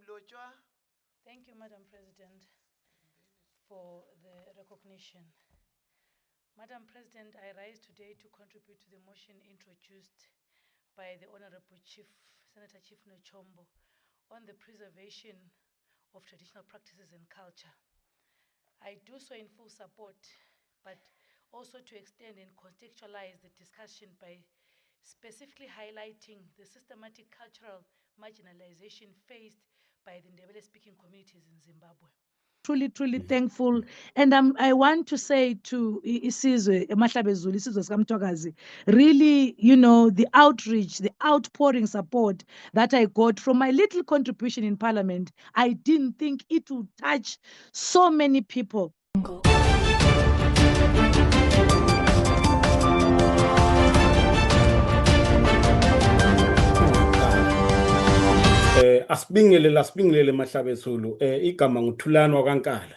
Mlotshwa. Thank you, Madam President, for the recognition. Madam President, I rise today to contribute to the motion introduced by the Honorable Senator Chief Nochombo on the preservation of traditional practices and culture. I do so in full support, but also to extend and contextualize the discussion by specifically highlighting the systematic cultural marginalization faced by the Ndebele-speaking communities in Zimbabwe. Truly thankful. And I want to say to Isizwe, Mahlabezulu, Isizwe sikaMthwakazi, really, the outreach, the outpouring support that I got from my little contribution in Parliament, I didn't think it would touch so many people. asibingelele Mahlabezulu igama nguThulani wakaNkala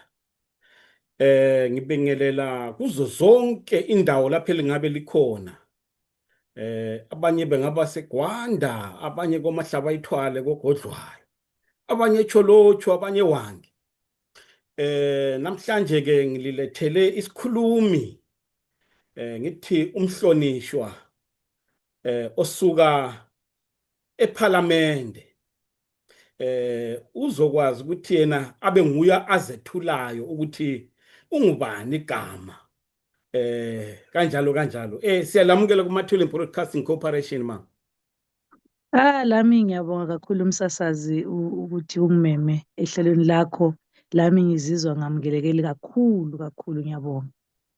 ngibingelela kuzo zonke indawo lapho elingabe likhona abanye bengaba seGwanda abanye koMahlaba ayithwale koGodlwayo abanye eCholotsho abanye eWangi namhlanje ke ngililethele isikhulumi ngithi umhlonishwa osuka eParliament uzokwazi ukuthi yena abe nguya azethulayo ukuthi ungubani igama kanjalo siyalamukela kuMathule Broadcasting Corporation ma. Lami ngiyabonga kakhulu umsasazi ukuthi ungimeme ehlelweni lakho, lami ngizizwa ngamukelekile kakhulu ngiyabonga.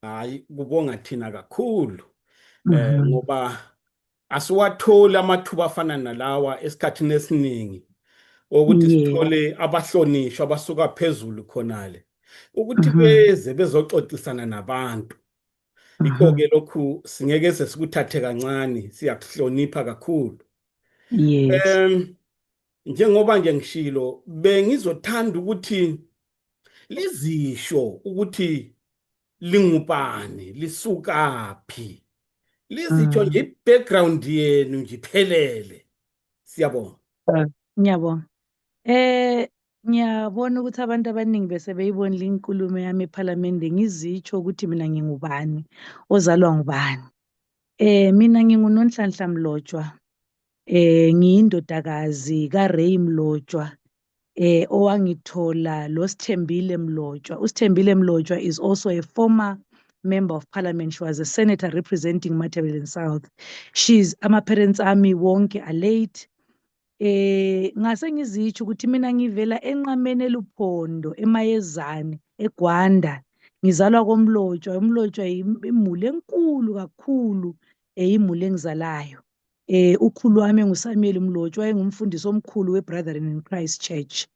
Hayi kubonga thina kakhulu ngoba asiwatholi amathuba afana nalawa esikhathini esiningi ukuthi sithole abahlonishwa abasuka phezulu khonale ukuthi beze bezoxoxisana nabantu. Ikho ke lokhu singeke sikuthathe kancane, siyakuhlonipha kakhulu. Yes. Njengoba nje ngishilo bengizothanda ukuthi lizisho ukuthi lingubani, lisukaphi. Lizisho nje background yenu nje iphelele. Siyabonga. Ngiyabonga. Ngiyabona ukuthi abantu abaningi bese beyibonile inkulumo yami eParliament ngizitsho ukuthi mina ngingubani, ozalwa ngubani. Mina nginguNonhlanhla Mlotshwa. Ngiyindodakazi kaRay Mlotshwa. Owangithola loSithembile Mlotshwa. uSithembile Mlotshwa is also a former member of Parliament. She was a senator representing Matabeleland South. Ama-parents ami wonke are late. Ngase ngizitsho ukuthi mina ngivela enqameni eluphondo eMayezane eGwanda, ngizalwa koMlotshwa. uMlotshwa imuli enkulu kakhulu, imuli engizalayo. Ukhulu wami nguSamuel Mlotshwa, engumfundisi omkhulu weBrethren in Christ Church,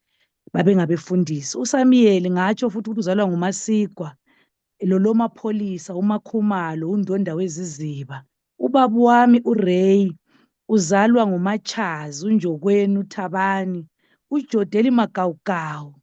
babengabefundisi. uSamuel ngatsho futhi ukuthi uzalwa nguMasigwa, lomapholisa, uMakhumalo, uNdonda weziziba. Ubaba wami uRay uzalwa nguMachazi, uNjokweni, uThabani, uJodeli Magawugawu,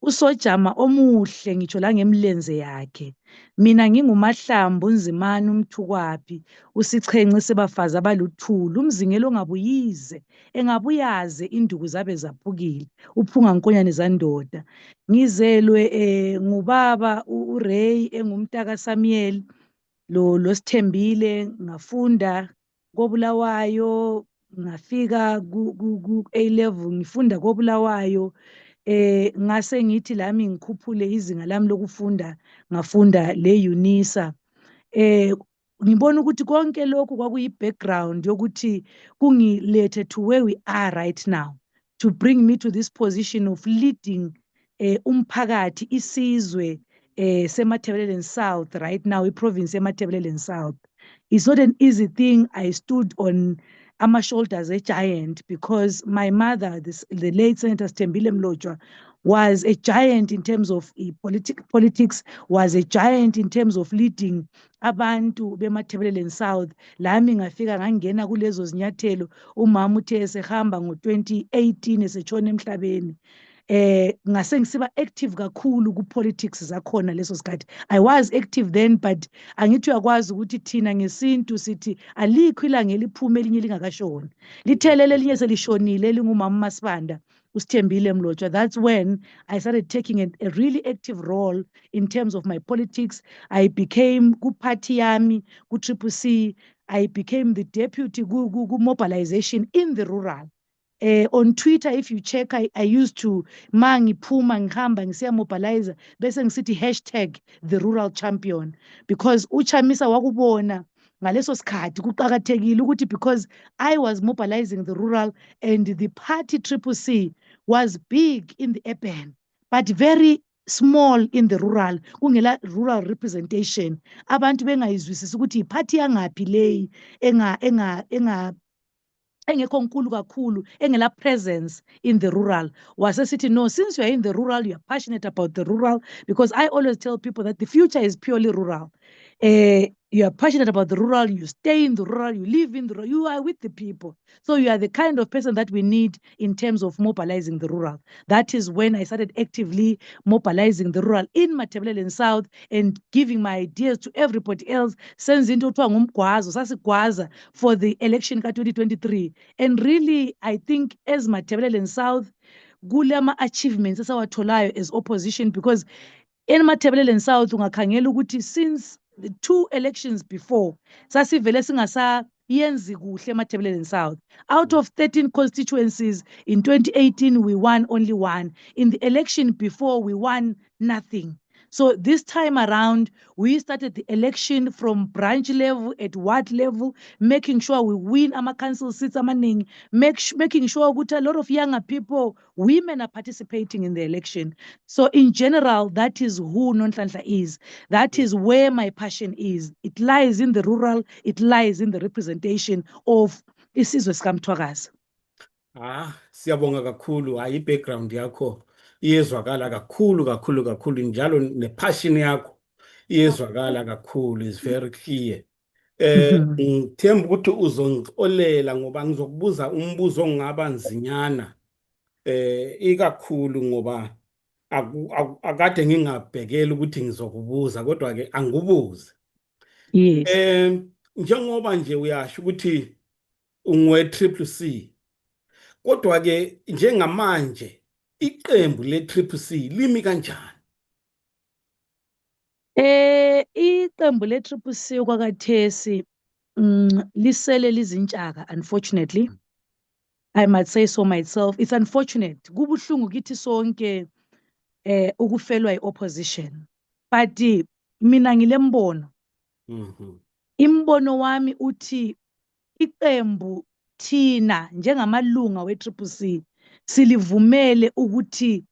uSojama omuhle ngitsho la ngemlenze yakhe. Mina nginguMahlambu uNzimani uMthukwapi, uSichenci sebafazi abaluthulu, umzingelo ongabuyize, engabuyaze induku zabe zaphukile, uphunga nkonyane zandoda. Ngizelwe ngubaba uRay engumntaka Samuel loSithembile, ngafunda koBulawayo, ngafika ku-A level ngifunda koBulawayo. Ngase ngithi lami ngikhuphule izinga lami lokufunda, ngafunda le-UNISA. Ngibona ukuthi konke lokhu kwakuyi-background yokuthi kungilethe to where we are right now, to bring me to this position of leading umphakathi, isizwe seMatabeleland South right now, iprovince yeMatabeleland South. It's not an easy thing. I stood on shoulders a giant because my mother, the late Senator Sithembile Mlotshwa, was a giant in terms of politics, was a giant in terms of leading abantu beMatabeleland South. Lami ngafika ngangena kulezo zinyathelo umama uthe esehamba ngo-2018 esetshona emhlabeni. Ngase ngisiba active kakhulu ku-politics zakhona leso sikhathi. I was active then, but angithi uyakwazi ukuthi thina ngesintu sithi alikho ilanga eliphume elinye lingakashoni. Lithelele elinye selishonile elingumama uMasibanda. uSthembile Mlotshwa, that's when I started taking a really active role in terms of my politics. I became ku-party yami, ku-Triple C. I became the deputy mobilization in the rural. On Twitter, if you check, I used to mangiphuma ngihamba ngisiya mobilizer bese ngisithi hashtag the rural champion, because uChamisa wakubona ngaleso sikhathi kuqakathekile ukuthi because I was mobilizing the rural and the party Triple C was big in the urban but very small in the rural, kungela rural representation, abantu bengayizwisisi ukuthi iphathi yangaphi leyi engekho nkulu kakhulu, engela presence in the rural. Wasesithi no, since you are in the rural, you are passionate about the rural, because I always tell people that the future is purely rural. You are passionate about the rural, you stay in the rural, you live in the rural, you are with the people. So you are the kind of person that we need in terms of mobilizing the rural. That is when I started actively mobilizing the rural in Matabeleland South and giving my ideas to everybody else. Senze into kuthiwa ngumgwazo, sasigwaza for the election ka-2023. And really, I think as Matabeleland South, kulama achievements esawatholayo as opposition, because in Matabeleland South ungakhangela ukuthi since the 2 elections before sasivele singasayenzi kuhle eMatabeleland South. Out of 13 constituencies in 2018 we won only 1. In the election before we won nothing. So this time around, we started the election from branch level at ward level, making sure we win our council seats, making sure that a lot of younger people, women are participating in the election. So in general, that is who Nonhlanhla is. That is where my passion is. It lies in the rural, it lies in the representation of isizwe sikaMthwakazi. Siyabonga kakhulu. Hayi background yakho iyezwakala kakhulu njalo nepassion yakho iyezwakala kakhulu, is very clear. Ngithemba ukuthi uzongixolela ngoba ngizokubuza umbuzo ongaba nzinyana ikakhulu ngoba akade ngingabhekela ukuthi ngizokubuza, kodwa ke angubuze. Yes. Njengoba nje uyasho ukuthi ungwe Triple C, kodwa ke njengamanje iqembu le Triple C limi kanjani? Iqembu le Triple C kwakathesi lisele lizintshaka, unfortunately. I must say so myself. It's unfortunate. Kubuhlungu kithi sonke ukufelwa i-opposition. But mina ngilembono. Imbono wami uthi iqembu thina njengamalunga we-Triple C silivumele ukuthi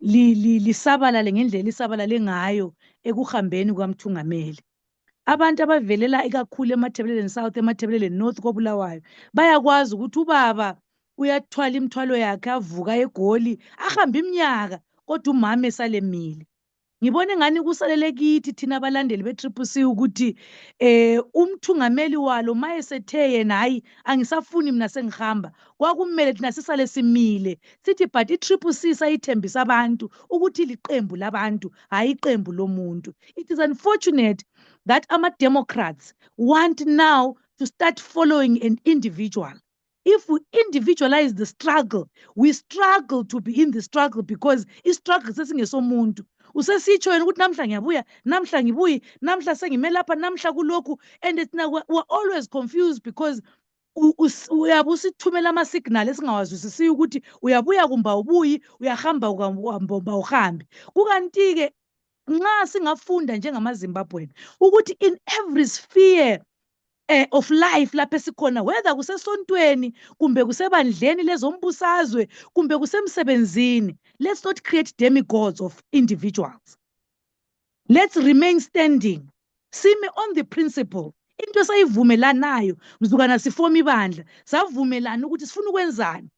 lisabalale ngendlela lisabalale ngayo ekuhambeni kwaMthungameli. Abantu abavelela ikakhulu eMatabeleland South, eMatabeleland North koBulawayo bayakwazi ukuthi ubaba uyathwala imithwalo yakhe avuka eGoli ahamba iminyaka kodwa umama esalemile. Ngibona ngani kusalele kithi thina abalandeli be-Triple C ukuthi umthungameli walo mayesethe yena hayi angisafuni mina sengihamba, kwakumele thina sisale simile sithi but i-Triple C sayithembisa abantu ukuthi liqembu labantu hayi iqembu lomuntu. It is unfortunate that ama-Democrats want now to start following an individual. If we individualize the struggle, we struggle to be in the struggle because i-struggle sesingesomuntu. Usesitsho wena ukuthi namhla ngiyabuya, namhla ngibuyi, namhla sengime lapha, namhla kulokhu, and we're always confused because uyabe usithumela ama-signal esingawazwisisiyo ukuthi uyabuya kumba ubuyi, uyahamba kumba uhambi. Kukanti-ke nxa singafunda njengamaZimbabwean ukuthi in every sphere of life lapha esikhona, whether kusesontweni kumbe kusebandleni lezombusazwe kumbe kusemsebenzini, let's not create demigods of individuals. Let's remain standing, sime on the principle. Into sayivumelanayo mzukwana sifoma ibandla savumelana ukuthi sifuna ukwenzani.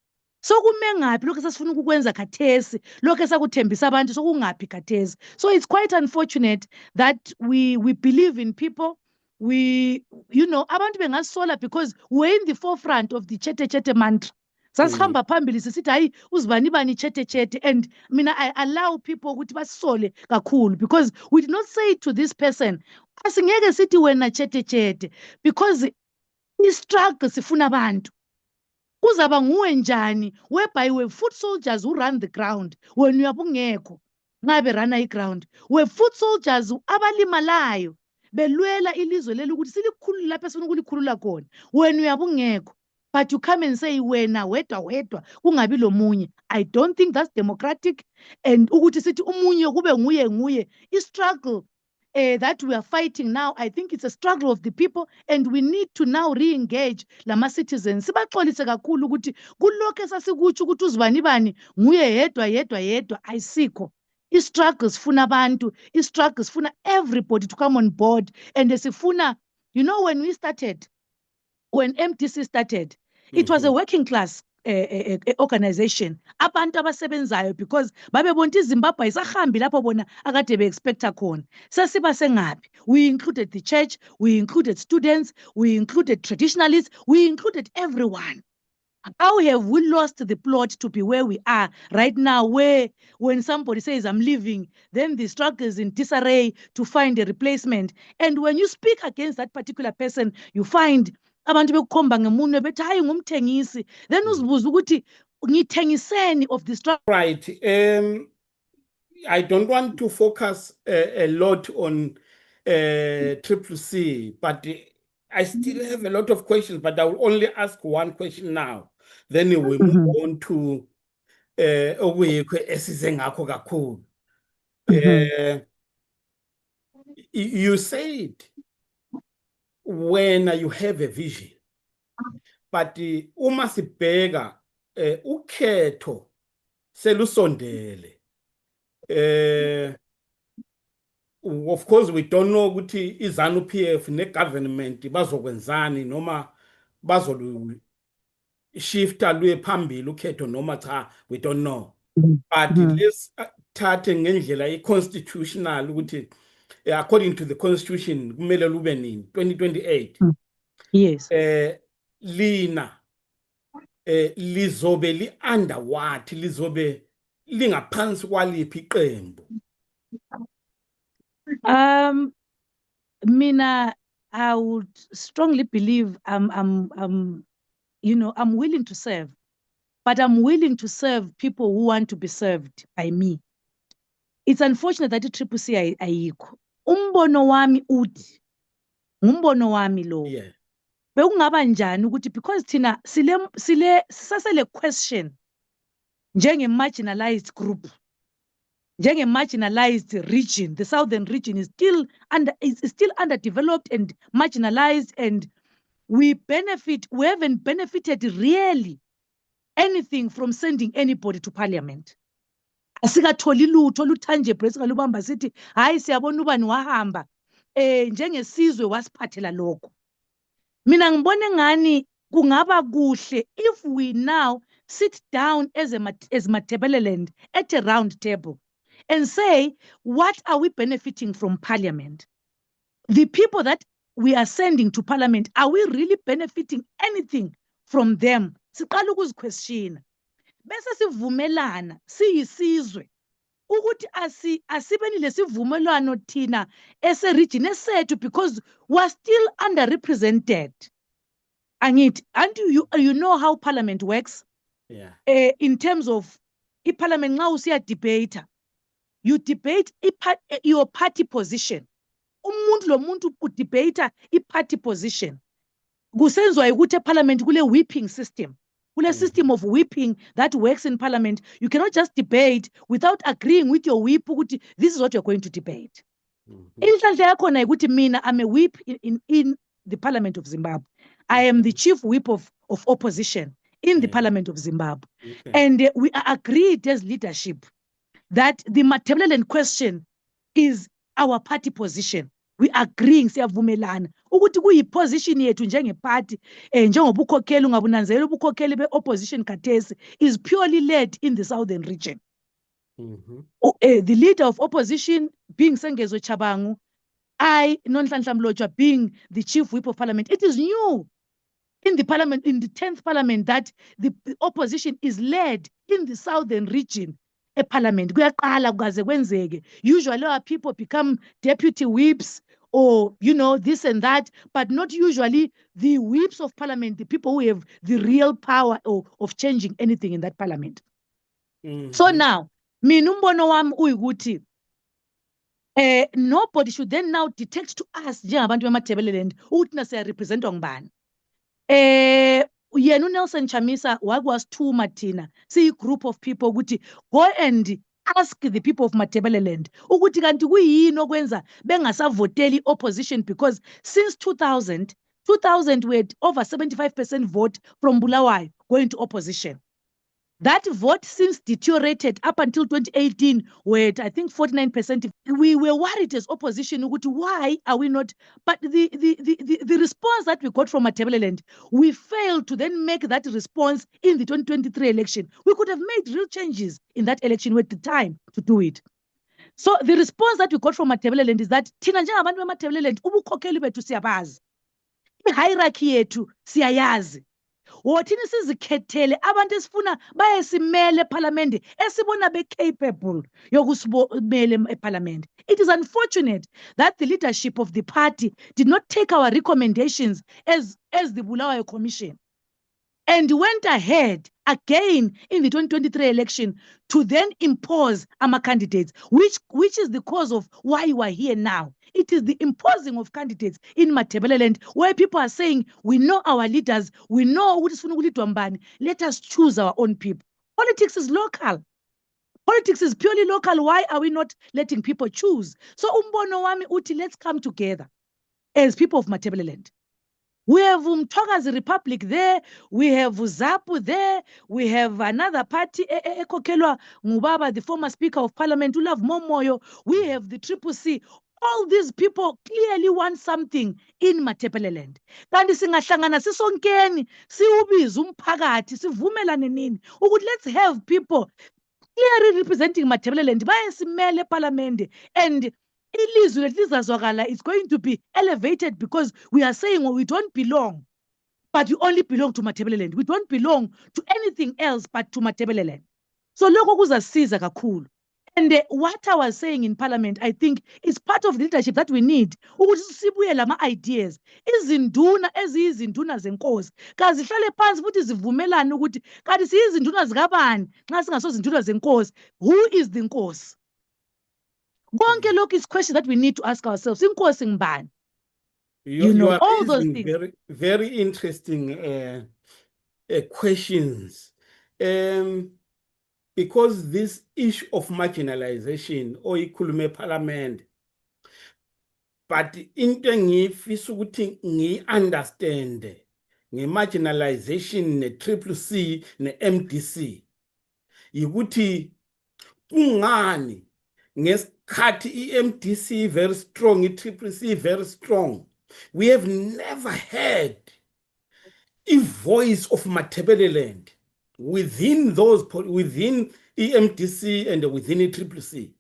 Sokume ngaphi lokho sasifuna ukukwenza khathesi, lokho esakuthembisa abantu sokungaphi khathesi. So it's quite unfortunate that we believe in people. Abantu bengasola because we're in the forefront of the chete mantra. Sasihamba phambili sisithi hayi uzibani bani chete, and mina I allow people ukuthi basole kakhulu because we did not say to this person asingeke sithi wena chete because i-struggle sifuna abantu. uzaba nguwe njani whereby we foot soldiers who run the ground when uyabe ungekho nxa berana iground, we foot soldiers abalimalayo belwela ilizwe leli ukuthi silikhulule lapho esifuna ukulikhulula khona when uyabe ungekho. But you come and say wena wedwa kungabi lomunye. I don't think that's democratic. And ukuthi sithi umunye kube nguye i-struggle that we are fighting now, I think it's a struggle of the people, and we need to now re-engage lama citizens. Sibaxolise kakhulu ukuthi kulokho esasikutsho ukuthi uzibani nguye yedwa ayisikho. I-struggles funa abantu, i-struggles funa everybody to come on board. And sifuna, you know, when MDC started, it was a working class organization, abantu abasebenzayo, because babebona iZimbabwe isahambi lapho bona akade be-expecta khona. Sasiba sengapi? We included the church, we included students, we included traditionalists, we included everyone. How have we lost the plot to be where we are right now, where when somebody says I'm leaving, then the struggle is in disarray to find a replacement. And when you speak against that particular person, you find abantu bekukhomba ngemunwe bethi hayi ngumthengisi, then uzibuza ukuthi ngithengiseni of the struggle. Right. I don't want to focus a lot on Triple C, but I still have a lot of questions, but I will only ask one question now. Then we move on to you said when you have a vision, but uma sibheka ukhetho selusondele. Of course we don't know ukuthi iZANU PF ne government bazokwenzani noma bazolu shifta luye phambili ukhetho noma cha, we don't know. But let's thathe ngendlela i-constitutional ukuthi according to the constitution kumele lube nini 2028. Yes. Lina lizobe li under what, lizobe lingaphansi kwaliphi iqembu? Mina, I would strongly believe I'm willing to serve, but I'm willing to serve people who want to be served by me. It's unfortunate that Triple C ayikho. Umbono wami uthi, ngumbono wami lo. Yeah. Bekungaba njani ukuthi because thina sisasele question njenge marginalized group, njenge marginalized region, the southern region is still underdeveloped and marginalized, and we haven't benefited really anything from sending anybody to parliament. Asikatholi lutho olutangible esingalubamba sithi hayi siyabona ubani wahamba njengesizwe wasiphathela lokho. Mina ngibone ngani kungaba kuhle if we now sit down as Matabeleland at a round table and say, what are we benefiting from parliament? The people that we are sending to parliament, are we really benefiting anything from them? Siqala ukuziquestiona. Bese sivumelana siyisizwe ukuthi asibeni lesivumelwano thina ese region esethu, because we are still underrepresented. Angithi, and you know how parliament works? Yeah. In terms of parliament nxa usiya debate, you debate your party position. Umuntu lomuntu udebate i-party position. Kusenziwa ukuthi eparliament kule whipping system. Kule system of whipping that works in parliament. You cannot just debate without agreeing with your whip ukuthi this is what you're going to debate. Inhlanhla yakhona ukuthi mina I'm a whip in the parliament of Zimbabwe. I am the chief whip of opposition in the parliament of Zimbabwe. Okay. And we are agreed as leadership that the Matabeleland question is our party position. We are agreeing, siyavumelana ukuthi kuyiposition yethu njengeparty njengobukhokheli ungabunanzelela ubukhokheli be-opposition khathesi is purely led in the southern region. The leader of opposition being Sengezo Chabangu, I, Nonhlanhla Mlotshwa, being the chief whip of parliament. It is new in the parliament, in the 10th parliament, that the opposition is led in the southern region. A parliament. Usually our people become deputy whips or, this and that, but not usually the whips of parliament, the people who have the real power of changing anything in that parliament. So now, mina umbono wami uyikuthi, nobody should then now detect to us njengabantu bemathebeleland ukuthi na siyarepresentwa ngubani. Yena uNelson Chamisa wakwasithuma thina siyi-group of people ukuthi go and ask the people of Matabeleland ukuthi kanti kuyini okwenza bengasavoteli opposition, because since 2000 we had over 75% vote from Bulawayo going to opposition. That vote since deteriorated up until 2018, where I think 49%. We were worried as opposition, why are we not? But the response that we got from Matabeleland, we failed to then make that response in the 2023 election. We could have made real changes in that election with the time to do it. So the response that we got from Matabeleland is that thina njengabantu bemaTebeleland ubukhokheli bethu siyabazi, i-hierarchy yethu siyayazi. Wothini sizikhethele abantu esifuna bayesimele eParliament esibona be-capable yokusibonela eParliament. It is unfortunate that the leadership of the party did not take our recommendations as the Bulawayo Commission and went ahead again in the 2023 election to then impose our candidates, which is the cause of why you are here now. It is the imposing of candidates in Matabeleland where people are saying, we know our leaders, we know who is Mbani, let us choose our own people. Politics is local. Politics is purely local. Why are we not letting people choose? So umbono wami uti, let's come together as people of Matabeleland. We have Mthokazi Republic there, we have ZAPU there, we have another party, Ekokelwa Ngubaba, the former Speaker of Parliament, Ulav Momoyo, we have the CCC. All these people clearly want something in Matabeleland. Kanti singahlangana sisonkeni siubize umphakathi sivumelane nini ukuthi let's have people clearly representing Matabeleland bayesimele eParliament, and ilizwi letizazwakala is going to be elevated because we are saying, well, we don't belong, but we only belong to Matabeleland. We don't belong to anything else but to Matabeleland. So lokho kuzasiza kakhulu. And what I was saying in Parliament, I think is part of the leadership that we need. Ukuthi sibuye lama ideas. Izinduna eziyizinduna zenkosi. Kazi hlale phansi futhi zivumelane ukuthi kanti siyizinduna zikabani nxa singasozinduna zenkosi. Who is the nkosi? Konke lokho is question that we need to ask ourselves. Inkosi ngubani? You are all those raising things. very, very interesting questions. Because this issue of marginalization or ikhulume Parliament, but into engifisa ukuthi ngi-understand nge-marginalization ne-CCC ne-MDC yikuthi kungani ngesikhathi i-MDC very strong, i-CCC very strong, we have never had a voice of Matabeleland within EMDC and within CCC.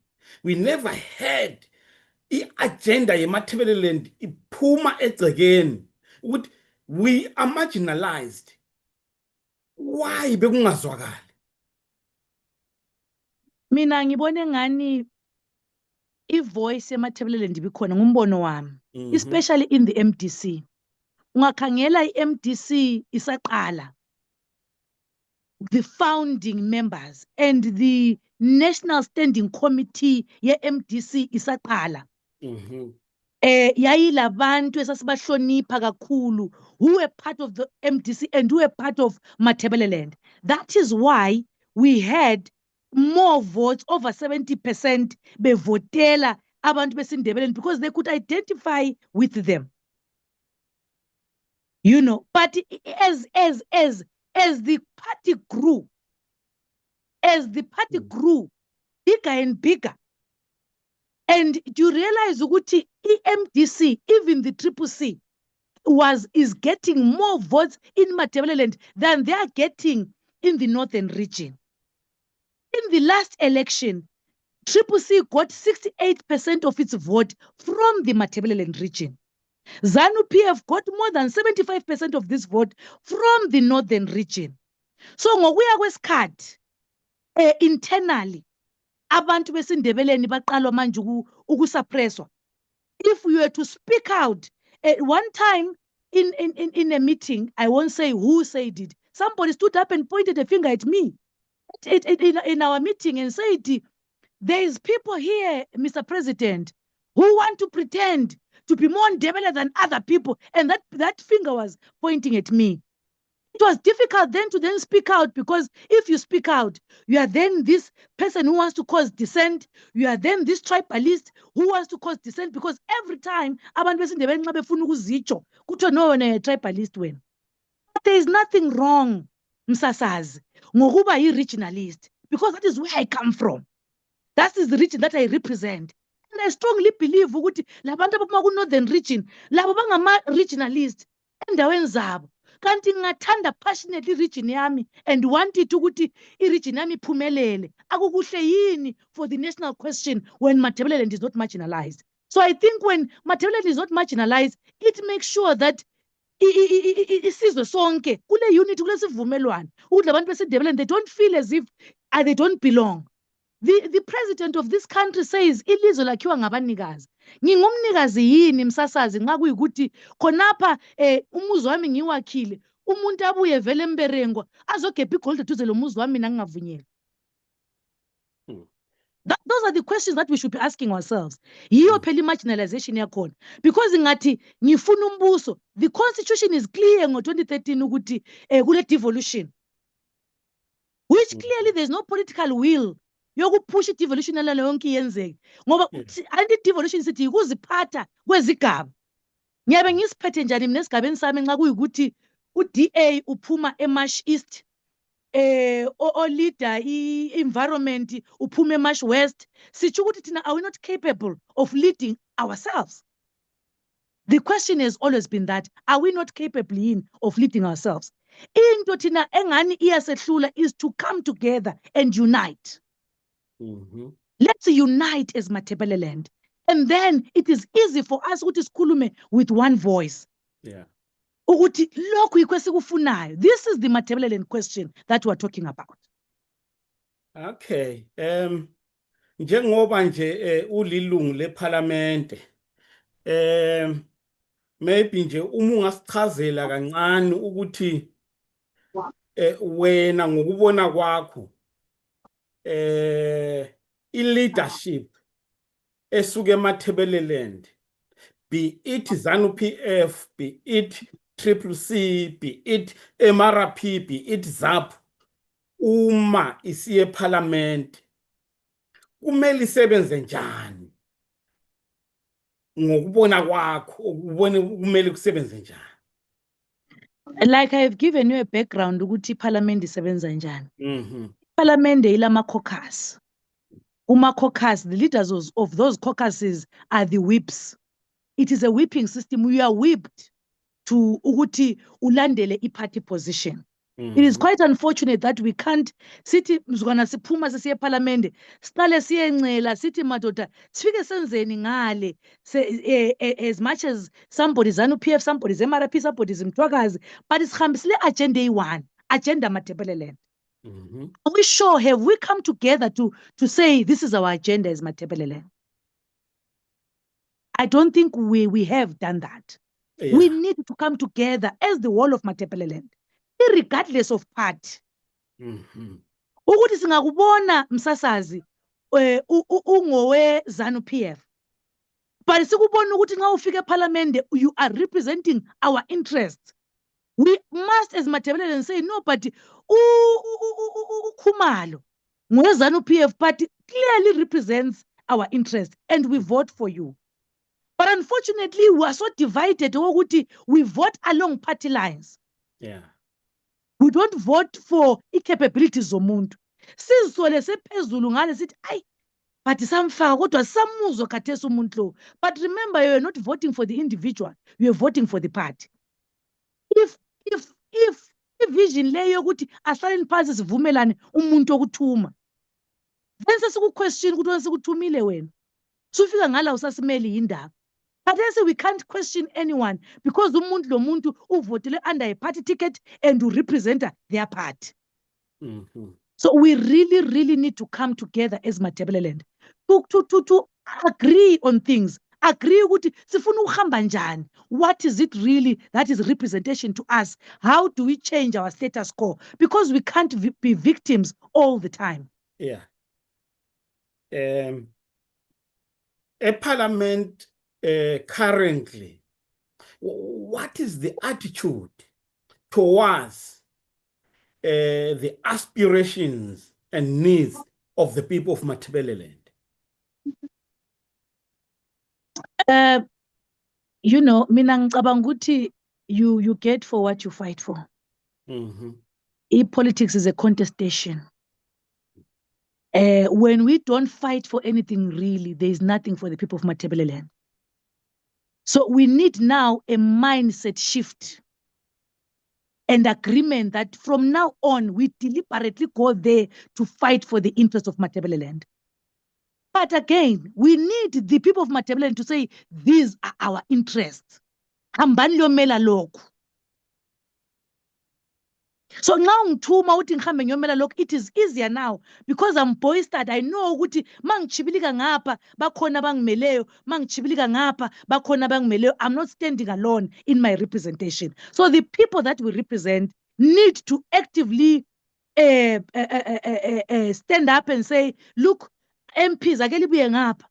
We never had the agenda yeMatabeleland iphuma egcekeni ukuthi we are marginalized. Why bekungazwakali? Mina ngibone ngani i-voice yeMatabeleland ibikhona ngumbono wami, especially in the MDC. Ungakhangela i-MDC isaqala, the founding members and the National Standing Committee ye-MDC isaqala. Yayilabantu esasibahlonipha kakhulu who were part of the MDC and who were part of Matabeleland. That is why we had more votes, over 70% bevotela abantu besindebeleni, because they could identify with them. But as the party grew, bigger and bigger, and do you realize ukuthi MDC, even the CCC, is getting more votes in Matabeleland than they are getting in the northern region. In the last election, CCC got 68% of its vote from the Matabeleland region. ZANU-PF got more than 75% of this vote from the northern region. So ngokuya kwesikhathi internally abantu besindebeleni baqalwa manje ukusuppresswa. If we were to speak out, at one time in a meeting, I won't say who said it, somebody stood up and pointed a finger at me in our meeting and said, there is people here, Mr. President, who want to pretend to be more Ndebele than other people. And that finger was pointing at me. It was difficult then to speak out, because if you speak out, you are then this person who wants to cause dissent. You are then this tribalist who wants to cause dissent, because every time abantu besindebele nxa befuna ukuzitsho kuthiwa no wena a tribalist wena. But there is nothing wrong, Msasazi, ngokuba yi-regionalist, because that is where I come from. That is the region that I represent. And I strongly believe ukuthi labantu abaphuma ku-northern region labo bangama-regionalist endaweni zabo. Kanti ngathanda passionately region yami and want it ukuthi i-region yami iphumelele. Akukuhle yini for the national question when Matabeleland is not marginalized? So I think when Matabeleland is not marginalized, it makes sure that isizwe sonke kule unity, kule sivumelwano ukuthi labantu beseNdebeleni, they don't feel as if they don't belong. The president of this country says ilizwe lakhiwa ngabanikazi. Ngingumnikazi yini Msasazi nxa kuyikuthi khonapha umuzi wami ngiwakhile, umuntu abuye vele emberengwa azogebha igolide duze lomuzi wami mina ngingavunyelwa? Those are the questions that we should be asking ourselves. Yiyo phela marginalization yakhona, because ngathi ngifuna umbuso, the constitution is clear ngo-2013 ukuthi kule devolution, which clearly there's no political will yokuphusha i-devolution yalalo yonke iyenzeke, ngoba anti-devolution sithi yikuziphatha kwezigaba. Ngiyabe ngisiphethe njani mina esigabeni sami nxa kuyikuthi u-DA uphuma eMarsh East, o-leader i-environment uphuma eMarsh West, sitsho ukuthi thina are we not capable of leading ourselves? The question has always been that, are we not capable of leading ourselves? Into thina engani iyasehlula is to come together and unite. Let's unite as Matabeleland, and then it is easy for us ukuthi sikhulume with one voice. Ukuthi lokhu yikho esikufunayo. This is the Matabeleland question that we are talking about. Okay. Njengoba nje ulilungu leParliamente, maybe nje uma ungasichazela kancane ukuthi wena ngokubona kwakho i-leadership esuke eMatabeleland, be it ZANU-PF, be it CCC, be it MRP, be it ZAP, uma isiye eParliament kumele isebenze njani ngokubona kwakho, ukubona kumele kusebenze njani? Like I have given you a background ukuthi iParliament isebenza njani. Parliament ilama caucus. Caucus, the leaders of those caucuses are the whips. It is a whipping system. We are whipped to ukuthi ulandele i-party position. It is quite unfortunate that we can't sithi mzukwana siphuma sesiye eParliament siqale siyencela sithi madoda sifike senzeni ngale, as much as somebody ZANU-PF, somebody MRP, somebody Mthwakazi, but sihambisile agenda eyi-one, agenda Matabeleland. Are we sure, have we come together to say this is our agenda as Matabeleland? I don't think we have done that. We need to come together as the whole of Matabeleland, regardless of party. Ukuthi singakubona Msasazi ungowe ZANU-PF, but sikubona ukuthi nxa ufika eParliament you are representing our interests. We must as Matabeleland say no, but Khumalo ngowe ZANU-PF party clearly represents our interests and we vote for you. But unfortunately, we are so divided. We vote along party lines. We don't vote for i-capabilities zomuntu. Sizole sephezulu ngale sithi ay but samfaka kodwa samuzwa khathesi umuntu lo. But remember, you are not voting for the individual. You are voting for the party. If vision leyo ukuthi ahlale phansi sivumelane umuntu okuthuma, then sesiku-question ukuthi wena sikuthumile wena. Sufika ngala usasimeli yindaba. But then we can't question anyone because umuntu lo muntu uvotele under a party ticket and to represent their party. So we really need to come together as Matabeleland to agree on things. agree ukuthi sifuna ukuhamba njani. What is it really that is representation to us? How do we change our status quo? Because we can't be victims all the time. Yeah. A parliament currently, what is the attitude towards the aspirations and needs of the people of Matabeleland? You know, mina ngicabanga ukuthi you get for what you fight for. Politics is a contestation. When we don't fight for anything really, there is nothing for the people of Matabeleland. So we need now a mindset shift and agreement that from now on, we deliberately go there to fight for the interests of Matabeleland. But again, we need the people of Matabeleland to say, these are our interests. Hambani liyomela lokhu. So now ngithuma uthi ngihambe ngiyomela lokhu, it is easier now because I'm boistered. I know ukuthi mangichibilika ngapha bakhona bangimeleyo, mangichibilika ngapha bakhona bangimeleyo. I'm not standing alone in my representation. So the people that we represent need to actively stand up and say, look, MPs ake libuye ngapha.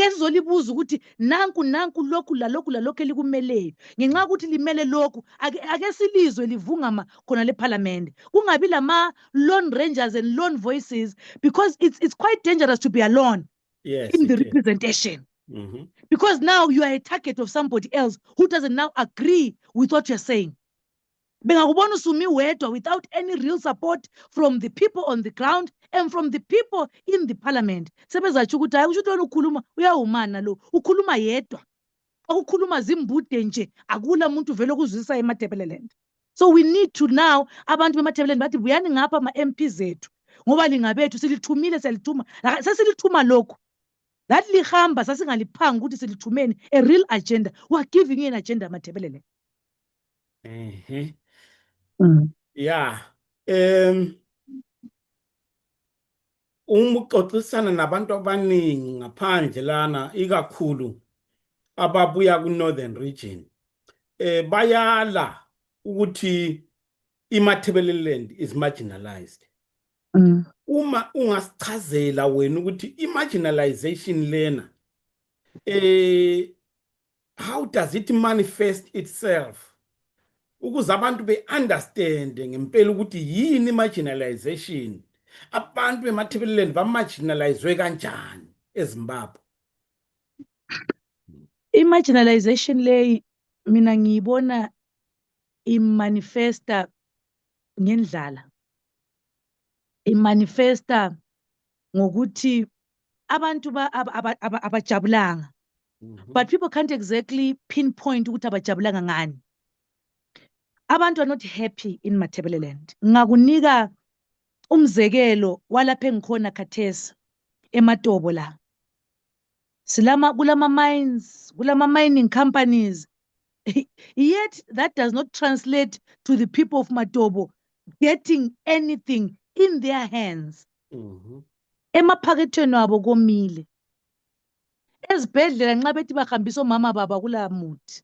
Sizolibuza ukuthi nanku lokhu lalokhu elikumeleyo ngenxa ukuthi limele lokhu ake silizwe livungama khona leParliament kungabi lama lone rangers and lone voices, because it's quite dangerous to be alone in the representation. Because now you are a target of somebody else who doesn't now agree with what you're saying. Bengakubona usumi wedwa without any real support from the people on the ground and from the people in the parliament. Sebezatsho ukuthi hayi usho ukuthi ukhuluma uyawumana lo ukhuluma yedwa. Akukhuluma zimbude nje akula umuntu vele okuzwisa eMatabeleland. So we need to now abantu beMatabeleland bathi buyani ngapha ama MPs zethu ngoba lingabethu silithumile selithuma sesilithuma lokho. That lihamba sasingaliphanga ukuthi silithumeni a real agenda. We are giving you an agenda Matabeleland. Yeah. Umuxoxisana nabantu abaningi ngaphandle lana ikakhulu ababuya ku Northern Region. Bayala ukuthi iMatabeleland is marginalized. Uma ungasichazela wena ukuthi imarginalization lena how does it manifest itself? Ukuze abantu be-understand ngempela ukuthi yini marginalization, abantu beMatabeleland ba-marginalizwe kanjani eZimbabwe. I-marginalization le mina ngiyibona imanifesta ngendlala, imanifesta ngokuthi abantu abajabulanga, but people can't exactly pinpoint ukuthi abajabulanga ngani. Abantu are not happy in Matabeleland. Ngakunika umzekelo walapha engikhona khathesi eMatobo la. Kulama mines, kulama mining companies. Yet that does not translate to the people of Matobo getting anything in their hands. Emaphakethweni wabo komile. Ezibhedlela nxa bethi bahambisa omama baba kula muthi.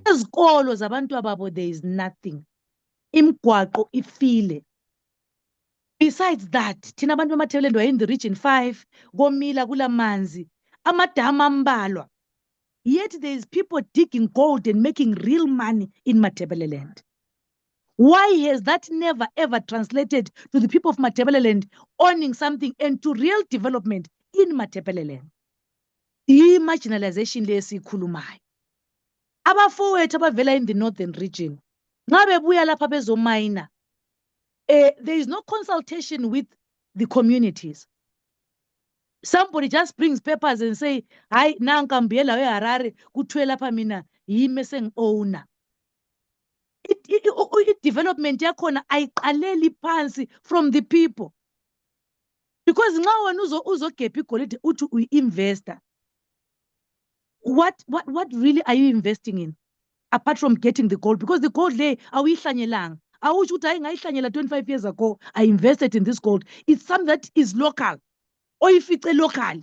Ezikolo zabantu ababo there is nothing. Imgwaqo ifile. Besides that, thina abantu beMatabeleland are in the region 5, komila kula manzi, amadama ambalwa. Yet there is people digging gold and making real money in Matabeleland. Why has that never ever translated to the people of Matabeleland owning something and to real development in Matabeleland? I-marginalization lesikhulumayo. Abafowethu abavela in the northern region, ngabe buya lapha bezomayina, there is no consultation with the communities. Somebody just brings papers and say, hayi nanka mbiyela eHarare kuthiwe lapha mina yimi sengi-owner. I-development yakhona ayiqaleli phansi from the people. Because nxa wena uzogebha igolide uthi uyi-investor, what really are you investing in apart from getting the gold? Because the gold le awuyihlanyelanga. Awusho ukuthi hayi ngayihlanyela 25 years ago, I invested in this gold. It's something that is local. Oyifice local.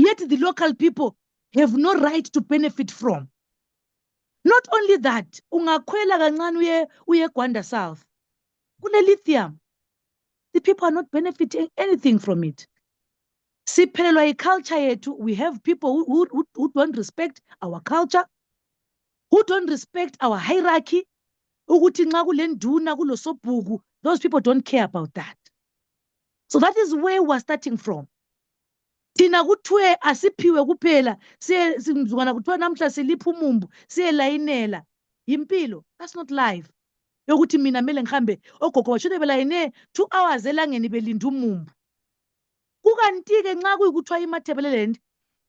yet the local people have no right to benefit from. Not only that, ungakhwela kancane uye Gwanda South. Kule lithium. The people are not benefiting anything from it. Siphelelwa culture yethu. We have people who don't respect our culture, who don't respect our hierarchy. Ukuthi nxa kulenduna kulosobhuku, those people don't care about that. So that is where we're starting from. Thina kuthiwe asiphiwe kuphela, simzukwana kuthiwa namhla silipha umumbu, siyelayinela. Yimpilo. That's not life. Yokuthi mina mele ngihambe ogogo bashone belayine 2 hours elangeni belinda umumbu. Kukanti-ke nxa kuyikuthiwa iMatabeleland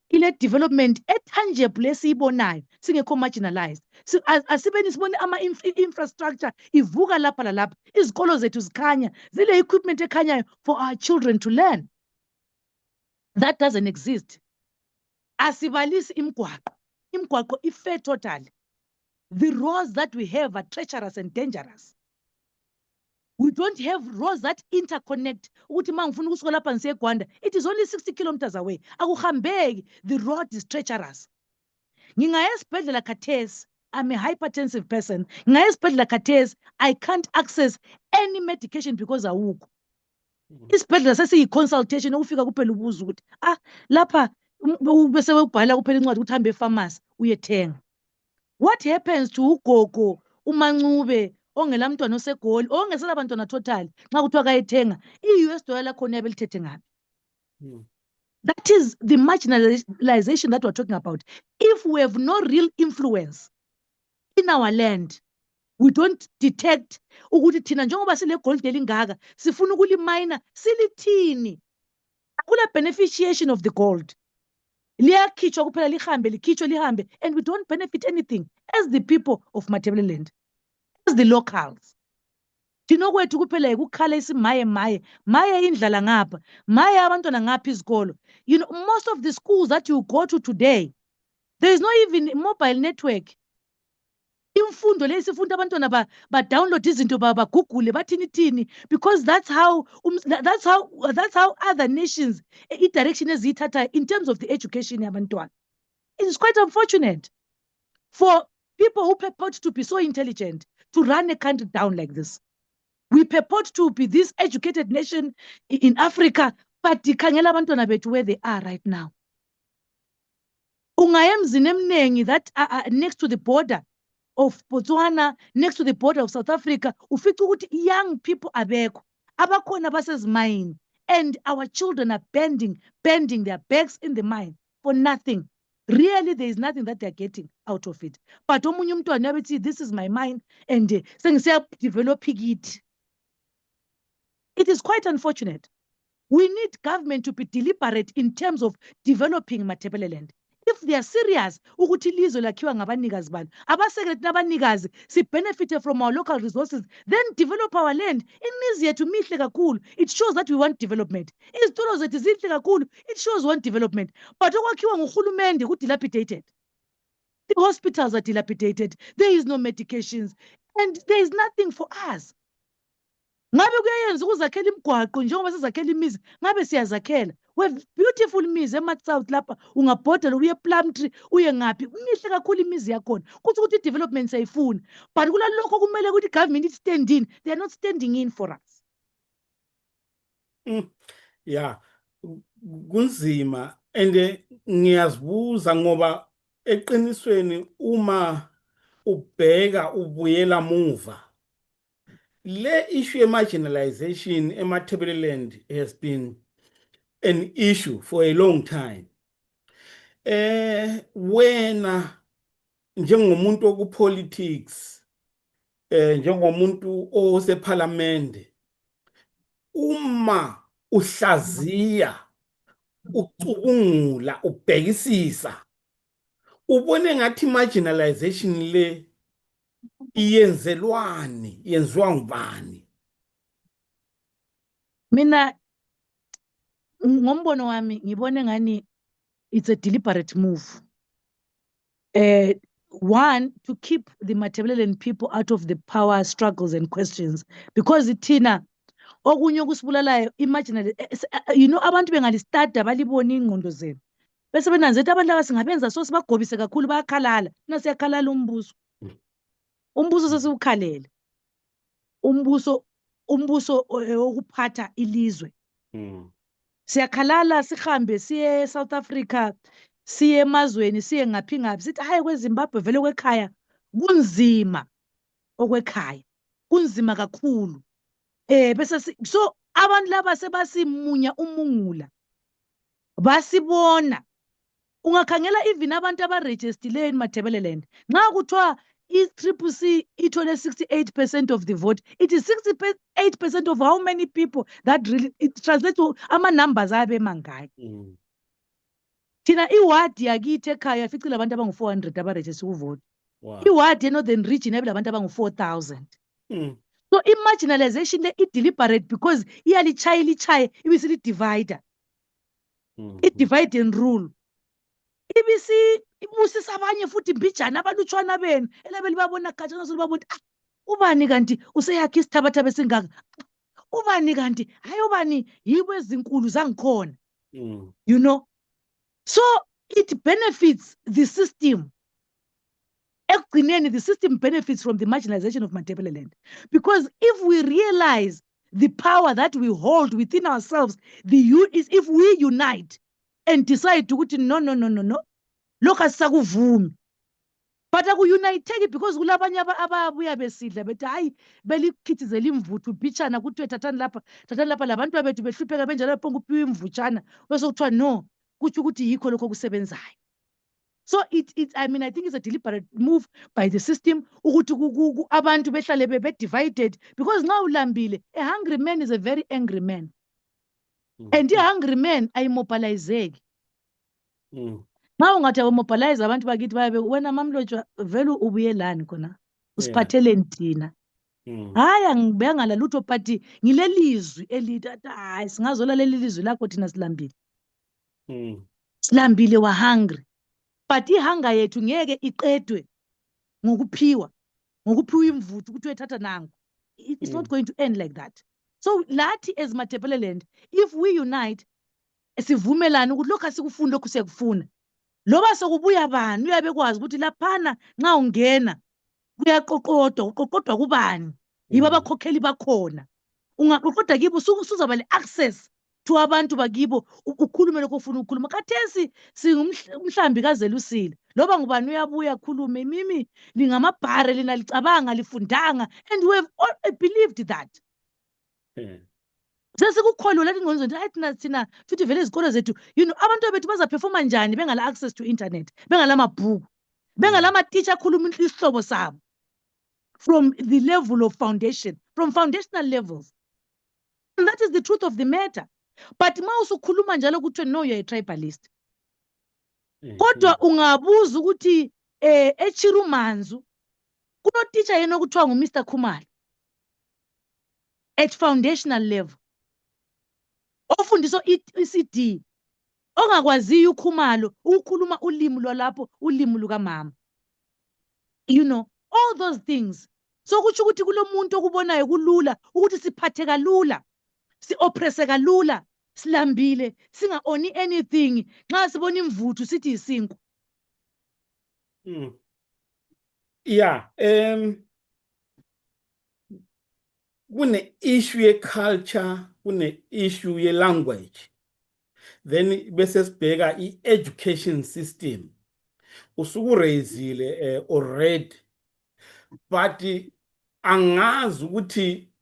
ile development etangible esiyibonayo singekho marginalized. Asibeni sibone infrastructure ivuka lapha lalapha, izikolo zethu zikhanya, zile equipment ekhanyayo for our children to learn. That doesn't exist. Asibalisi imgwaqo ife totally. The roads that we have are treacherous and dangerous. We don't have roads that interconnect. Ukuthi mangifuna ukusuka lapha ngisiye eGwanda, it is only 60 kilometers away. Akuhambeki, the road is treacherous. Ngingaya esibhedlela khathesi, I'm a hypertensive person. Ngingaya esibhedlela khathesi, I can't access any medication because awukho. Isibhedlela sesiyi-consultation ukufika kuphela ubuza ukuthi lapha bese ubhala kuphela incwadi ukuthi hambe epharmacy uyethenga. What happens to ugogo uMancube ongela mntwana osegoli ongesela abantwana total nxa kuthiwa kayethenga i-US dollar lakhona yabe lithethe ngaphi? That is the marginalization that we're talking about. If we have no real influence in our land, we don't detect ukuthi thina njengoba sile gold elingaka sifuna ukulimayina silithini. Akula beneficiation of the gold. Liyakhitshwa kuphela lihambe likhitshwe lihambe, and we don't benefit anything as the people of Matabeleland, as the locals. Thina kwethu kuphela ukukhala isimaye maye indlala ngapha, maye abantwana ngapha izikolo. You know, most of the schools that you go to today, there is not even mobile network. Imfundo lesifunda abantwana ba download izinto bagugule bathini because that's how other nations direction ezithatha in terms of the education yabantwana. It is quite unfortunate for people who purport to be so intelligent to run a country down like this. We purport to be this educated nation in Africa, but khangela abantwana bethu where they are right now. Ungaya emzini emnengi that next to the border of Botswana, next to the border of South Africa, ufica ukuthi young people abekho, abakhona basezimayini, and our children are bending their backs in the mine for nothing. Really, there is nothing that they're getting out of it. But omunye umntwana uyabe this is my mine, and sengisiya develop it. It is quite unfortunate. We need government to be deliberate in terms of developing Matabeleland. If they are serious, ukuthi ilizwe lakhiwa ngabanikazi bani, abasekele nabanikazi, si benefit from our local resources, then develop our land. Imizi yethu mihle kakhulu, it shows that we want development. Izitolo zethu zinhle kakhulu, it shows we want development. But okwakhiwa nguhulumende ku-dilapidated. The hospitals are dilapidated, there is no medications, and there is nothing for us. Ngabe kuyayenza ukuzakhela imigwaqo njengoba sizakhela imizi, ngabe siyazakhela. We have beautiful imizi ema-South lapha, ungabhoda uye Plumtree, uye ngaphi, mihle kakhulu imizi yakhona. Kuthi ukuthi i-development sayifuna, but kulalokho kumele ukuthi government it stand in, they are not standing in for us. Yeah, kunzima, and ngiyazibuza ngoba eqinisweni uma ubheka ubuyela muva, le issue marginalization eMatabeleland has been an issue for a long time. Wena njengomuntu okupolitics, njengomuntu osephalamende, uma uhlaziya, ucubungula, ubhekisisa, ubone ngathi marginalization le iyenzelwani, yenziwa ngubani? Mina ngombono wami ngibone ngani it's a deliberate move. One, to keep the Matabeleland people out of the power struggles and questions, because thina okunye okusibulalayo imaginary, you know, abantu bengalistata balibona ingqondo zenu. bese benanze ukuthi abantu laba singabenza so sibagobise kakhulu bayakhalala thina siyakhalala umbuso sesiwukhalele umbuso okuphatha ilizwe siyakhalala sihambe siye South Africa siye emazweni siye ngaphi ngaphi sithi hayi kweZimbabwe vele kwekhaya kunzima okwekhaya kunzima kakhulu bese so abantu laba sebasimunya umungula basibona ungakhangela even abantu abaregistileyo eMatabeleland nxa kuthiwa i-Triple C ithole 68% of the vote. It is 68% of how many people that really it translates to ama-numbers abe mangaki. Thina iwadi yakithi ekhaya yaficile abantu abangu-400 abaregister ukuvota. Iwadi ye-Northern Region yabile abantu abangu-4,000. So i-marginalization le i-deliberate because iyalichaye ibisili-divider. I-divide and rule. Ibusisa abanye futhi mbijana abalutshwana benu elabe libabona khatshana solibabona ubani kanti useyakha isithabathabe singaka ubani kanti hayi ubani yibo ezinkulu zangikhona you know so it benefits the system ekugcineni the system benefits from the marginalization of Matabeleland because if we realize the power that we hold within ourselves is if we unite and decide ukuthi no lokho asisakuvumi but aku-uniteki because kulabanye ababuya besidla bethi hayi belikhithizela imvuthu bhitshana kuthiwe thathani lapha labantu bethu behlupheka benjalo phonga uphiwa imvutshana bese kuthiwa no kutsho ukuthi yikho lokho kusebenzayo so I mean I think it's a deliberate move by the system ukuthi abantu behlale be-divided because nxa ulambile a hungry man is a very angry man and i-hungry man ayimobilizeki nxa ungathi awumobilize abantu bakithi bayabe wena Mamlotshwa vele ubuyelani khona usiphatheleni thina hayi angibeyanga lutho but ngilelizwi elithi hayi singazola leli lizwi lakho thina silambile wa hungry but ihunger yethu ngeke iqedwe ngokuphiwa imvuthu ukuthi wethatha nangu it's not going to end like that so lathi as Matabeleland if we unite sivumelane ukuthi lokho asikufuni lokho siyakufuna loba sokubuya bani uyabekwazi ukuthi laphana nxa ungena kuqoqodwa kubani yibo abakhokheli bakhona ungaqoqoda kibo usuzaba le-access to abantu bakibo ukhulume lokho ufuna ukukhuluma khathesi singumhlambi kaZelusile loba ngubani uyabuya akhulume mimi lingamabhare lina licabanga lifundanga and we have all believed that sesikukholwa lathi ngqondweni hayi thina futhi vele izikolo zethu abantu bethu bazaphefoma njani bengala access to internet bengalamabhuku bengalama-teacher akhuluma isihlobo sabo from the level of foundation from foundational levels and that is the truth of the matter but ma usukhuluma njalo kuthiwe no you're a tribalist kodwa ungabuza ukuthi eChirumanzu kuno-teacher yena okuthiwa ngu-Mr. Khumalo at foundational level ofundiswa ECD ongakwaziyo uKhumalo ukukhuluma ulimi lwalapho ulimi lukamama all those things so kutsho ukuthi kulomuntu okubonayo kulula ukuthi siphatheka lula si-oppresseka lula silambile singa-oni anything nxa sibona imvuthu sithi yisinkwa kune-issue ye-culture kune-issue ye-language then bese sibheka i-education system usukureyizile already but angazi ukuthi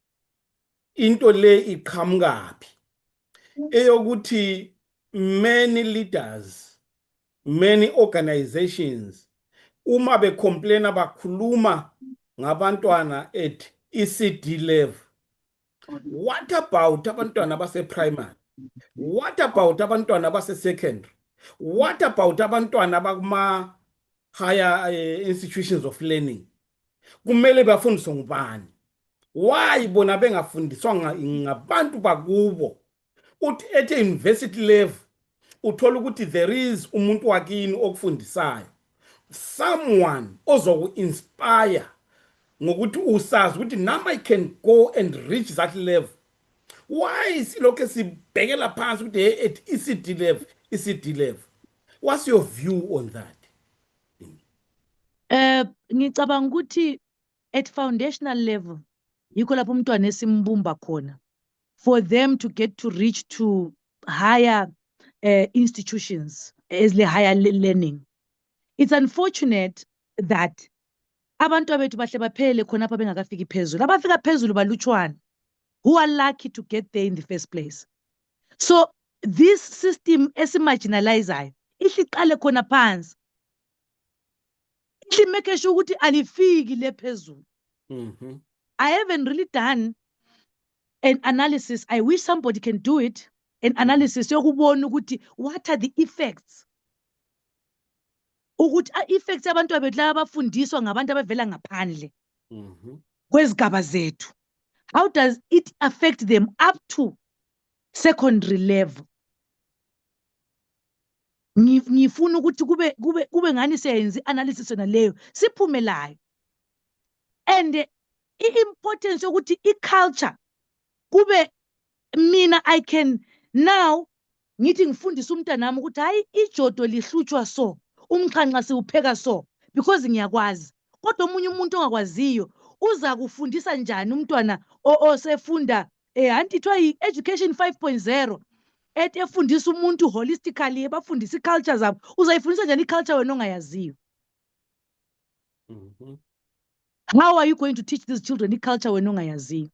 into le iqhamukaphi eyokuthi many leaders many organizations uma becomplaina bakhuluma ngabantwana at ECD level what about abantwana base-primary what about abantwana base-secondary what about abantwana bakuma-higher institutions of learning kumele bafundiswe ngubani why bona bengafundiswa ngabantu bakubo uthi at university level uthola ukuthi there is umuntu wakini okufundisayo someone ozoku-inspire ngokuthi usazi ukuthi nama I can go and reach that level why silokho sibhekela phansi ukuthi at ECD level What's your view on that? Ngicabanga ukuthi at foundational level yikho lapho umntwana esimbumba khona for them to get to reach to higher institutions as the higher learning. It's unfortunate that abantu abethu bahle baphele khonapha bengakafiki phezulu. Abafika phezulu balutshwana who are lucky to get there in the first place. So this system esimarginalizayo ihle iqale khona phansi. Ihle make sure ukuthi alifiki le phezulu. I haven't really done an analysis. I wish somebody can do it. An analysis yokubona ukuthi what are the effects. Ukuthi effects abantu abethu laba abafundiswa ngabantu abavela ngaphandle kwezigaba zethu. How does it affect them up to secondary level? Ngifuna ukuthi kube ngani siyenza analysis yona leyo siphume layo. And i-importance yokuthi i-culture kube mina I can now ngithi ngifundisa umntanami ukuthi hayi ijodo lihlutshwa so umxhanxa siwupheka so because ngiyakwazi. Kodwa omunye umuntu ongakwaziyo uza kufundisa njani umntwana osefunda anti ithiwa yi-education 5.0 efundisa umuntu holistically ebafundisa i-culture zabo. Uzayifundisa njani i-culture wena ongayaziyo? How are you going to teach these children i-culture wena ongayaziyo?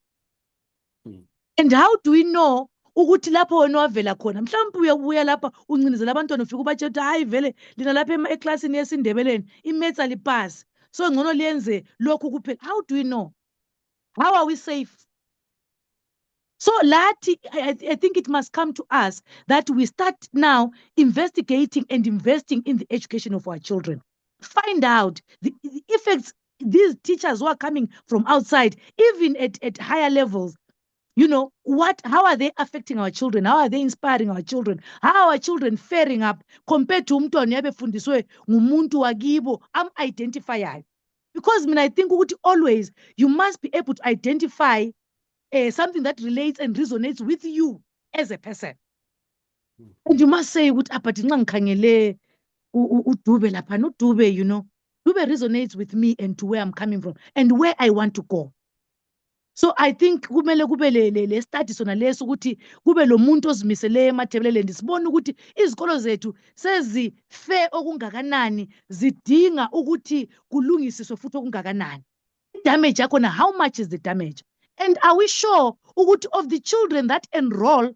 And how do we know ukuthi lapho wena wavela khona mhlawumbe uyabuya lapha uncinizela abantwana ufika ubatshela ukuthi hayi vele lina lapha eklasini yesindebeleni imaths alipasi so ngcono liyenze lokhu kuphela? How do we know? How are we safe? So lathi I think it must come to us that we start now investigating and investing in the education of our children. Find out the effects these teachers who are coming from outside, even at higher levels. You know, how are they affecting our children? How are they inspiring our children? How are our children faring up compared to umntwana yabefundiswe ngumuntu wakibo am-identifyayo? Because I think always you must be able to identify something that relates and resonates with you as a person. And you must say, but nxa ngikhangele uDube lapha, uDube, you know, Dube resonates with me and to where I'm coming from and where I want to go. So I think kumele kube le study sona leso ukuthi kube lo muntu ozimisele emathebeleleni sibone ukuthi izikolo zethu sezife okungakanani zidinga ukuthi kulungisiswe futhi okungakanani. Damage yakhona, how much is the damage? And are we sure ukuthi of the children that enroll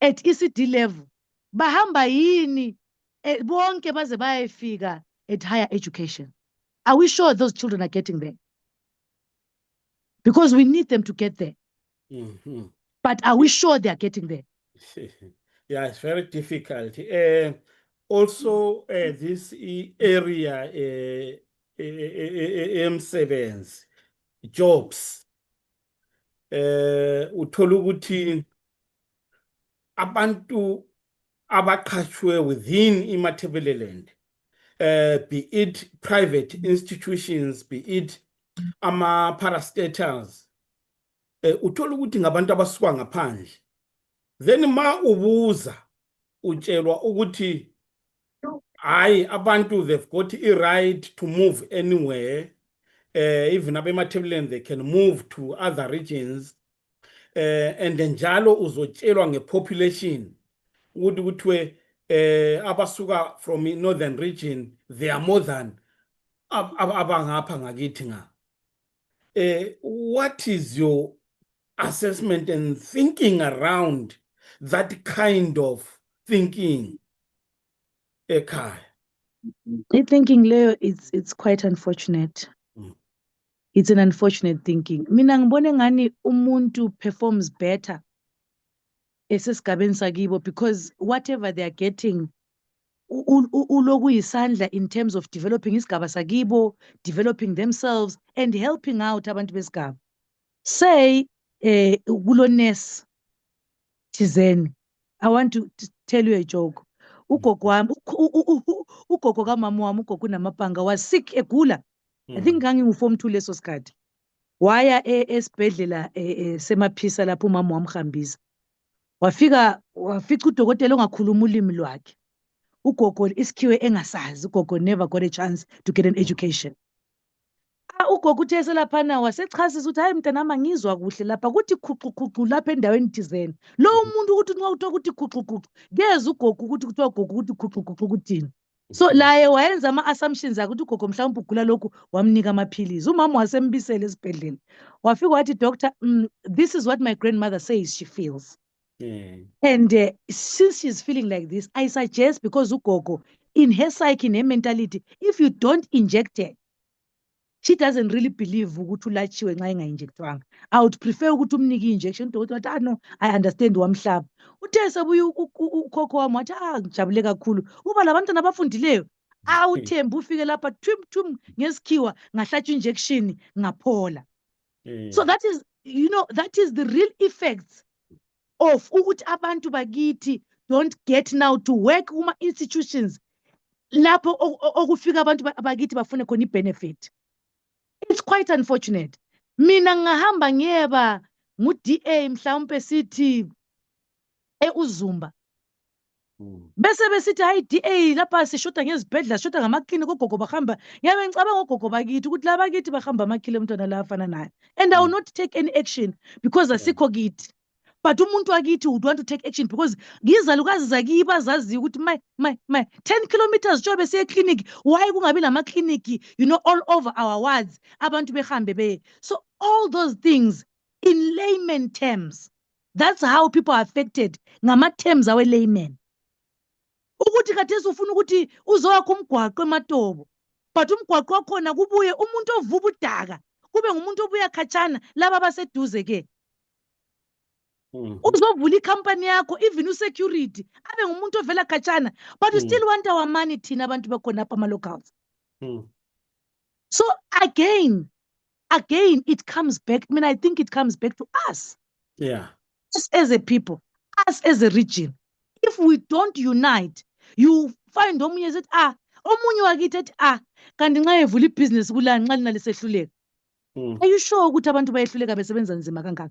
at ECD level bahamba yini bonke baze bayefika at higher education? Are we sure those children are getting there? Because we need them to get there. But are we sure they are getting there? Yeah, it's very difficult. Also, this area, M7, jobs. Uthola ukuthi abantu abaqashwe within iMatabeleland, be it private institutions, be it ama-parastatals, uthola ukuthi ngabantu abasuka ngaphandle. Then ma ubuza utshelwa ukuthi hayi abantu they've got a right to move anywhere, even abematabeleland they can move to other regions, and njalo uzotshelwa ngepopulation ukuthi kuthiwe abasuka from northern region they are more than abangapha ngakithi nga. What is your assessment and thinking around that kind of thinking, ekhaya? I thinking Leo, it's quite unfortunate. It's an unfortunate thinking. Mina ngibone ngani umuntu performs better esesigabeni sakibo because whatever they are getting uloku yisandla in terms of developing isigaba sakibo, developing themselves and helping out abantu besigaba. Say kulo nurse thizeni, I want to tell you a joke. Ugogo wami ugogo kamama wami ugogo unamapanga was sick egula. I think ngangingu-form 2 leso sikhathi. Waya esibhedlela semaphisa lapho umama wamhambisa. Wafica udokotela ongakhuluma ulimi lwakhe. ugogo isikhiwe engasazi, ugogo never got a chance to get an education. Ugogo uthe selaphana wasechasisa ukuthi hayi mntanami angizwa kuhle lapha kuthi khuxukhuxu lapha endaweni thizeni. Lo umuntu ukuthi nxa kuthiwa ukuthi khuxukhuxu keze ugogo ukuthi kuthiwa ugogo ukuthi khuxukhuxu kuthini. So laye wayenza ama-assumptions akuthi ugogo mhlawumbe ugula lokhu wamnika amaphilisi. Umama wasembisela esibhedlela wafika wathi doctor, this is what my grandmother says she feels. And since she's feeling like this, I suggest, because ugogo in her psyche, in her mentality, if you don't inject her, she doesn't really believe ukuthi ulatshiwe nxa inga-injectwanga. I would prefer ukuthi umnike injection. Wathi no, I understand wamhlaba. Uthe sebuye ukhokho wami wathi ngijabule kakhulu uba labantwana abafundileyo awuthemba ufike lapha thum ngesikhiwa ngahlatshwa injection ngaphola. So that is, that is the real effects of ukuthi abantu bakithi don't get now to work kuma institutions lapho okufika abantu bakithi bafune khona i-benefit. It's quite unfortunate. Mina ngahamba ngiyeba ngu-DA mhlawumbe sithi eUzumba. Bese besithi hayi DA lapha sishoda ngezibhedlela, sishoda ngamaklinikhi, ogogo bahamba. Ngiyabe ngicabanga ogogo bakithi ukuthi la bakithi bahamba amakhili emntwana la afana naye. And I will not take any action because asikho kithi. But umuntu wakithi would want to take action because ngizalukazi zakibo azaziyo ukuthi my 10 kilometers njengoba siye clinic, why kungabi lamakliniki all over our wards abantu behambe beye. So all those things in layman terms, that's how people are affected ngama-terms awe layman. Ukuthi kathesi ufuna ukuthi uzowakha umgwaqo eMatobo, but umgwaqo wakhona kubuye umuntu ovuba udaka kube ngumuntu obuya khatshana laba abaseduze ke. Uzovula ikhampani yakho, even security abe ngumuntu ovela khatshana, but you still want our money thina abantu bekhona apha ama-locals. So again it comes back. I mean, I think it comes back to us. Yeah. Us as a people, us as a region. If we don't unite, you find omunye ethi omunye wakithi ethi kanti nxa evula ibhizinesi kulani nxa lina lisehluleka. Are you sure ukuthi abantu bayehluleka besebenza nzima kangaka?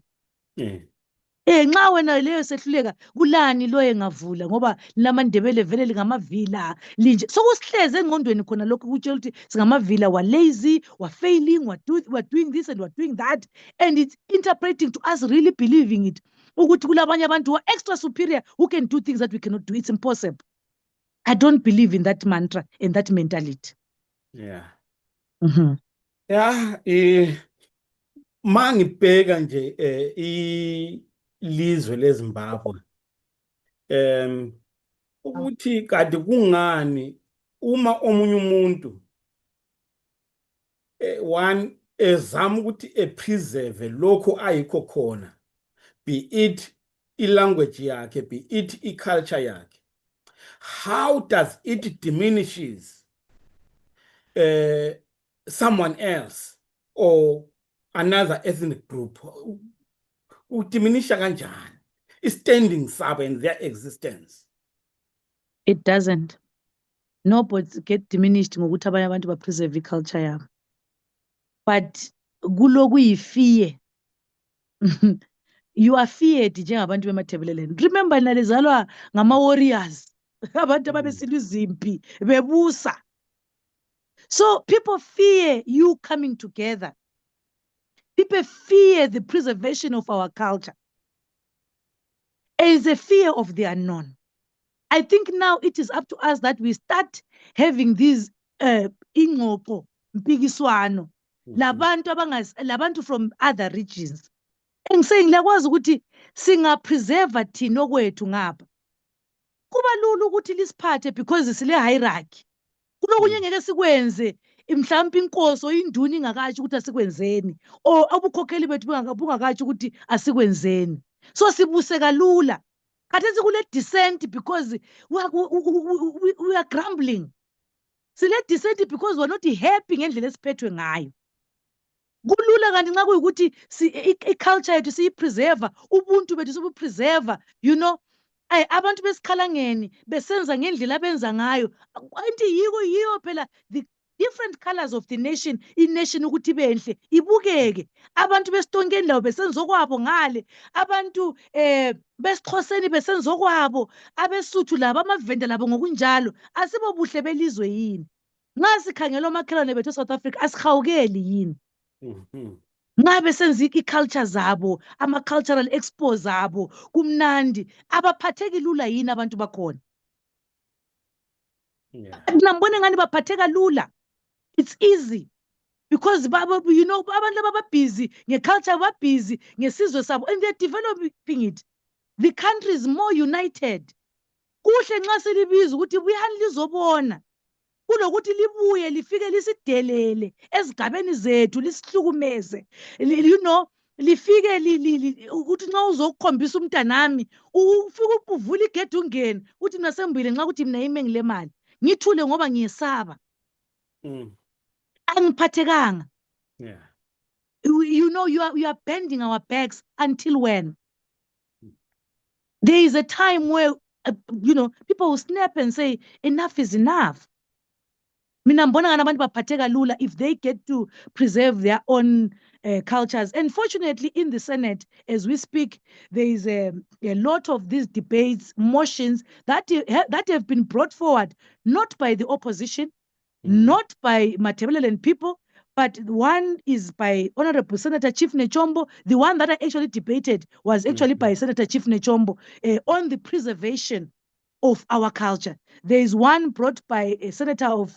Nxa wena leyo sehluleka kulani lo engavula ngoba lamandebele vele lingamavila linje. So kusihleze engqondweni khona lokho ukutshela ukuthi singamavila, wa lazy, wa failing, wa doing this and wa doing that, and it's interpreting to us really believing it ukuthi kulabanye abantu who are extra superior who can do things that we cannot do. It's impossible. I don't believe in that mantra and that mentality. Yeah. Yeah, mangibheka nje ilizwe leZimbabwe, ukuthi kade kungani uma omunye umuntu one ezama ukuthi preserve lokho ayikho khona, be it i-language yakhe, be it i-culture yakhe, how does it diminishes someone else or another ethnic group? Udiminisha kanjani standing sabo and their existence? It doesn't. No, but get diminished ngokuthi abanye abantu ba preserve culture yabo. But kuloku yifear. You are feared njengabantu bemathebeleleni. Remember nalizalwa ngama warriors. Abantu ababesilwa izimpi bebusa. So people fear you coming together. People fear the preservation of our culture. It is a fear of the unknown. I think now it is up to us that we start having these ingxoxo, mpikiswano, labantu from other regions. Engisaying lakwazi ukuthi singapreserve thina okwethu ngapha. Kuba lula ukuthi lisiphathe because sile hierarchy. Kulokunye ngeke sikwenze mhlawumbe inkosi oyinduna ingakatsho ukuthi asikwenzeni, or abukhokheli bethu bungakatsho ukuthi asikwenzeni. So sibuse kalula. Khathesi kule dissent because we are grumbling. Sile dissent because we are not happy ngendlela esiphethwe ngayo. Kulula kanti nxa kuyikuthi i-culture yethu siyipreserve, ubuntu bethu sibupreserve, abantu besikhalangeni besenza ngendlela abenza ngayo. Anti yiyo phela the different colors of the nation, i-nation ukuthi benhle ibukeke, abantu besitonkeni lawo besenza okwabo ngale, abantu besixhoseni besenza okwabo, abesuthu labo amavenda labo ngokunjalo, asibo buhle belizwe yini? Nxa sikhangela omakhelwane bethu eSouth Africa asihawukeli yini? Ngabe senza i-culture zabo, ama-cultural expo zabo, kumnandi, abaphatheki lula yini abantu bakhona? Nambone ngani baphatheka lula. It's easy because you know abantu laba busy nge-culture, busy ngesizwe sabo, and they're developing it. The country is more united. Kuhle nxa silibiza ukuthi buyani lizobona, kulokuthi libuye lifike lisidelele ezigabeni zethu lisihlukumeze, you know, lifike ukuthi nxa uzokukhombisa umntanami ufike uvula igedi ungene uthi mina sengibuyile nxa ukuthi mina yimi engilemali ngithule ngoba ngiyesaba. Angiphathekanga. You know, you are bending our backs until when? There is a time where you know, people will snap and say enough is enough. Mina mbona ngani abantu baphatheka lula if they get to preserve their own cultures. And fortunately in the Senate as we speak, there is a lot of these debates, motions that have been brought forward not by the opposition, not by Matabeleland people, but one is by Honorable Senator Chief Nechombo. The one that I actually debated was actually by Senator Chief Nechombo on the preservation of our culture. There is one brought by a senator of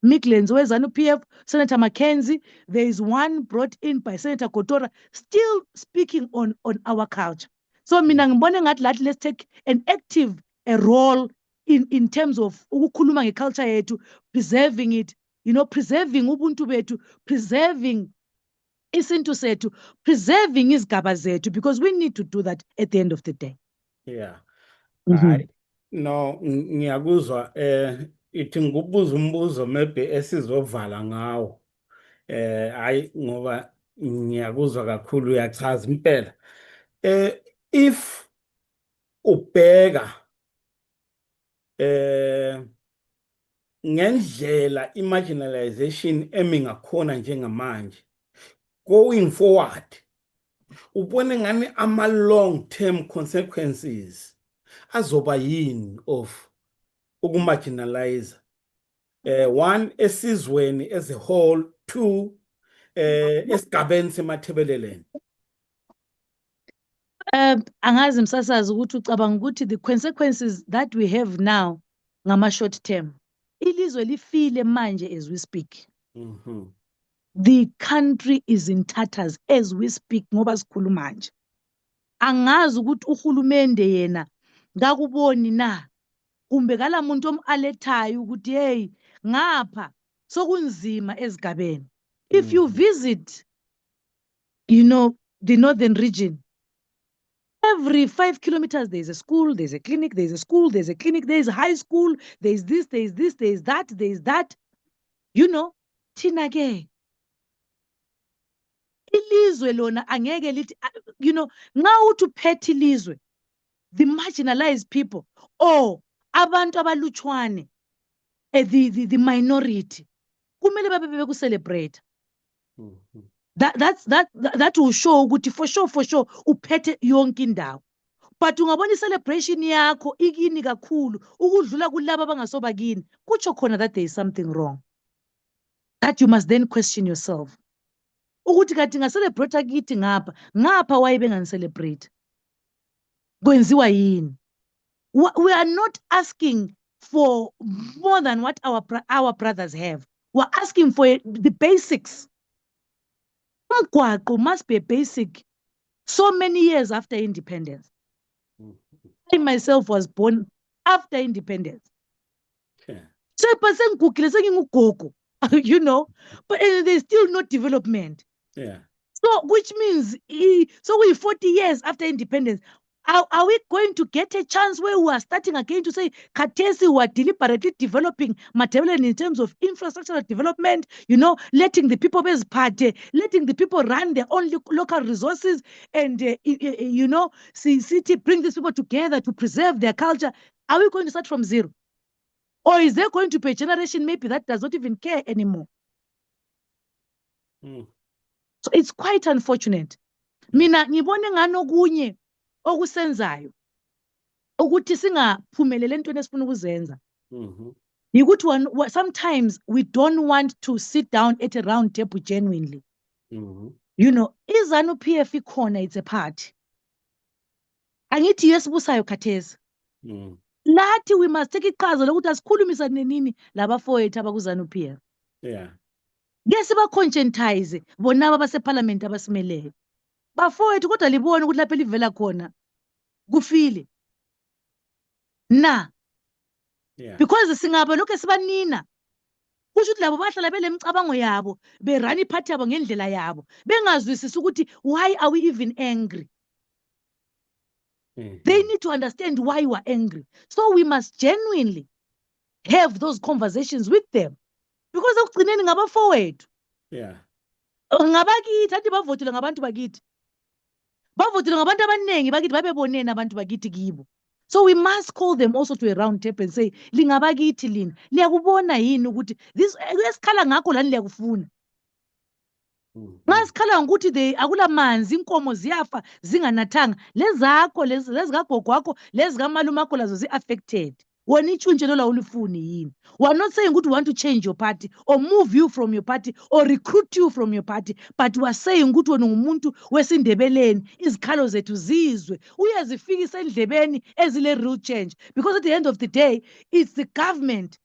Midlands, ZANU PF, Senator Mackenzie. There is one brought in by Senator Kotora, still speaking on our culture. So mina ngibona ngathi let's take an active role in terms of ukukhuluma ngeculture yethu, preserving it, you know, preserving ubuntu bethu, preserving isintu sethu, preserving izigaba zethu, because we need to do that at the end of the day. Yeah. No, ngiyakuzwa ithi ngubuza umbuzo maybe esizovala ngawo. Hayi ngoba ngiyakuzwa kakhulu uyachaza impela. If ubheka ngendlela imarginalization emi ngakhona njengamanje going forward, ubone ngani ama long term consequences azoba yini of ukumarginalize, one esizweni as a whole, two esigabeni seMatabeleland. Angazi msasazi ukuthi ucabanga ukuthi the consequences that we have now ngama short term. Ilizwe lifile manje as we speak. The country is in tatters as we speak ngoba sikhuluma manje. Angazi ukuthi uhulumende yena ngakuboni na kumbe kala muntu omalethayo ukuthi hey ngapha sokunzima ezigabeni. If you visit, you know, the northern region, every 5 kilometers there is a school, there's a clinic, there's a school, there's a clinic, there's a high school, there's this, there's this, there's that, there's that. You know, thina ke ilizwe lona angeke lithi, you know, nxa uthi uphethe ilizwe, the marginalized people or abantu abalutshwane, the minority, kumele babe beku-celebrate. That will show ukuthi for sure uphethe yonke indawo. But ungabona i-celebration yakho ikini kakhulu ukudlula kulabo abangasoba kini, kutsho khona that there is something wrong, that you must then question yourself ukuthi kathi nga-celebrate kithi ngapha waye bengani-celebrate kwenziwa yini? We are not asking for more than what our brothers have. We're asking for the basics. Umgwaqo must be a basic. So many years after independence. I myself was born after independence. So you know, but there's still no development. So which means, so we're 40 years after independence. Are we going to get a chance where we are starting again to say, Katesi, we are deliberately developing Matabeleland in terms of infrastructural development, you know, letting the people base party, letting the people run their own local resources and, you know, see, city, bring these people together to preserve their culture. Are we going to start from zero? Or is there going to be a generation maybe that does not even care anymore? So it's quite unfortunate. Mina ngibone nganokunye okusenzayo ukuthi singaphumelele entweni esifuna ukuzenza. Yikuthi sometimes we don't want to sit down at a round table genuinely. You know, iZANU-PF ikhona, it's a party. Angithi yesibusayo khathesi. Lathi we must take iqhaza lokuthi asikhulumisane nini labafowethu abakuZANU-PF. Yeah. Ke siba-conscientize bona abaseparliament abasimeleyo. Bafowethu kodwa libone ukuthi lapho elivela khona kufile. Yeah. Because singaba lokho sibanina. Kusho ukuthi labo bahlala belemicabango yabo, berun iphathi yabo ngendlela yabo, bengazwisisi ukuthi why are we even angry? They need to understand why we are angry. So we must genuinely have those conversations with them. Because ekugcineni ngabafowethu. Yeah. Ngabakithi athi bavotile ngabantu bakithi. Bavotile ngabantu abaningi bakithi babebonene abantu bakithi kibo. So we must call them also to a round table and say, lingabakithi lina, liyakubona yini ukuthi this esikhala ngakho lani liyakufuna. Ngasikhala ngokuthi akulamanzi, inkomo ziyafa zinganathanga, lezakho lezikagogo wakho, lezikamalume akho lazo zi-affected. Wena itshuntshe lola ulifuni yini? We are not saying ukuthi we want to change your party or move you from your party or recruit you from your party, but we are saying ukuthi wena ngumuntu wesindebeleni, izikhalo zethu zizwe, uyazifikisa endlebeni ezile real change, because at the end of the day it's the government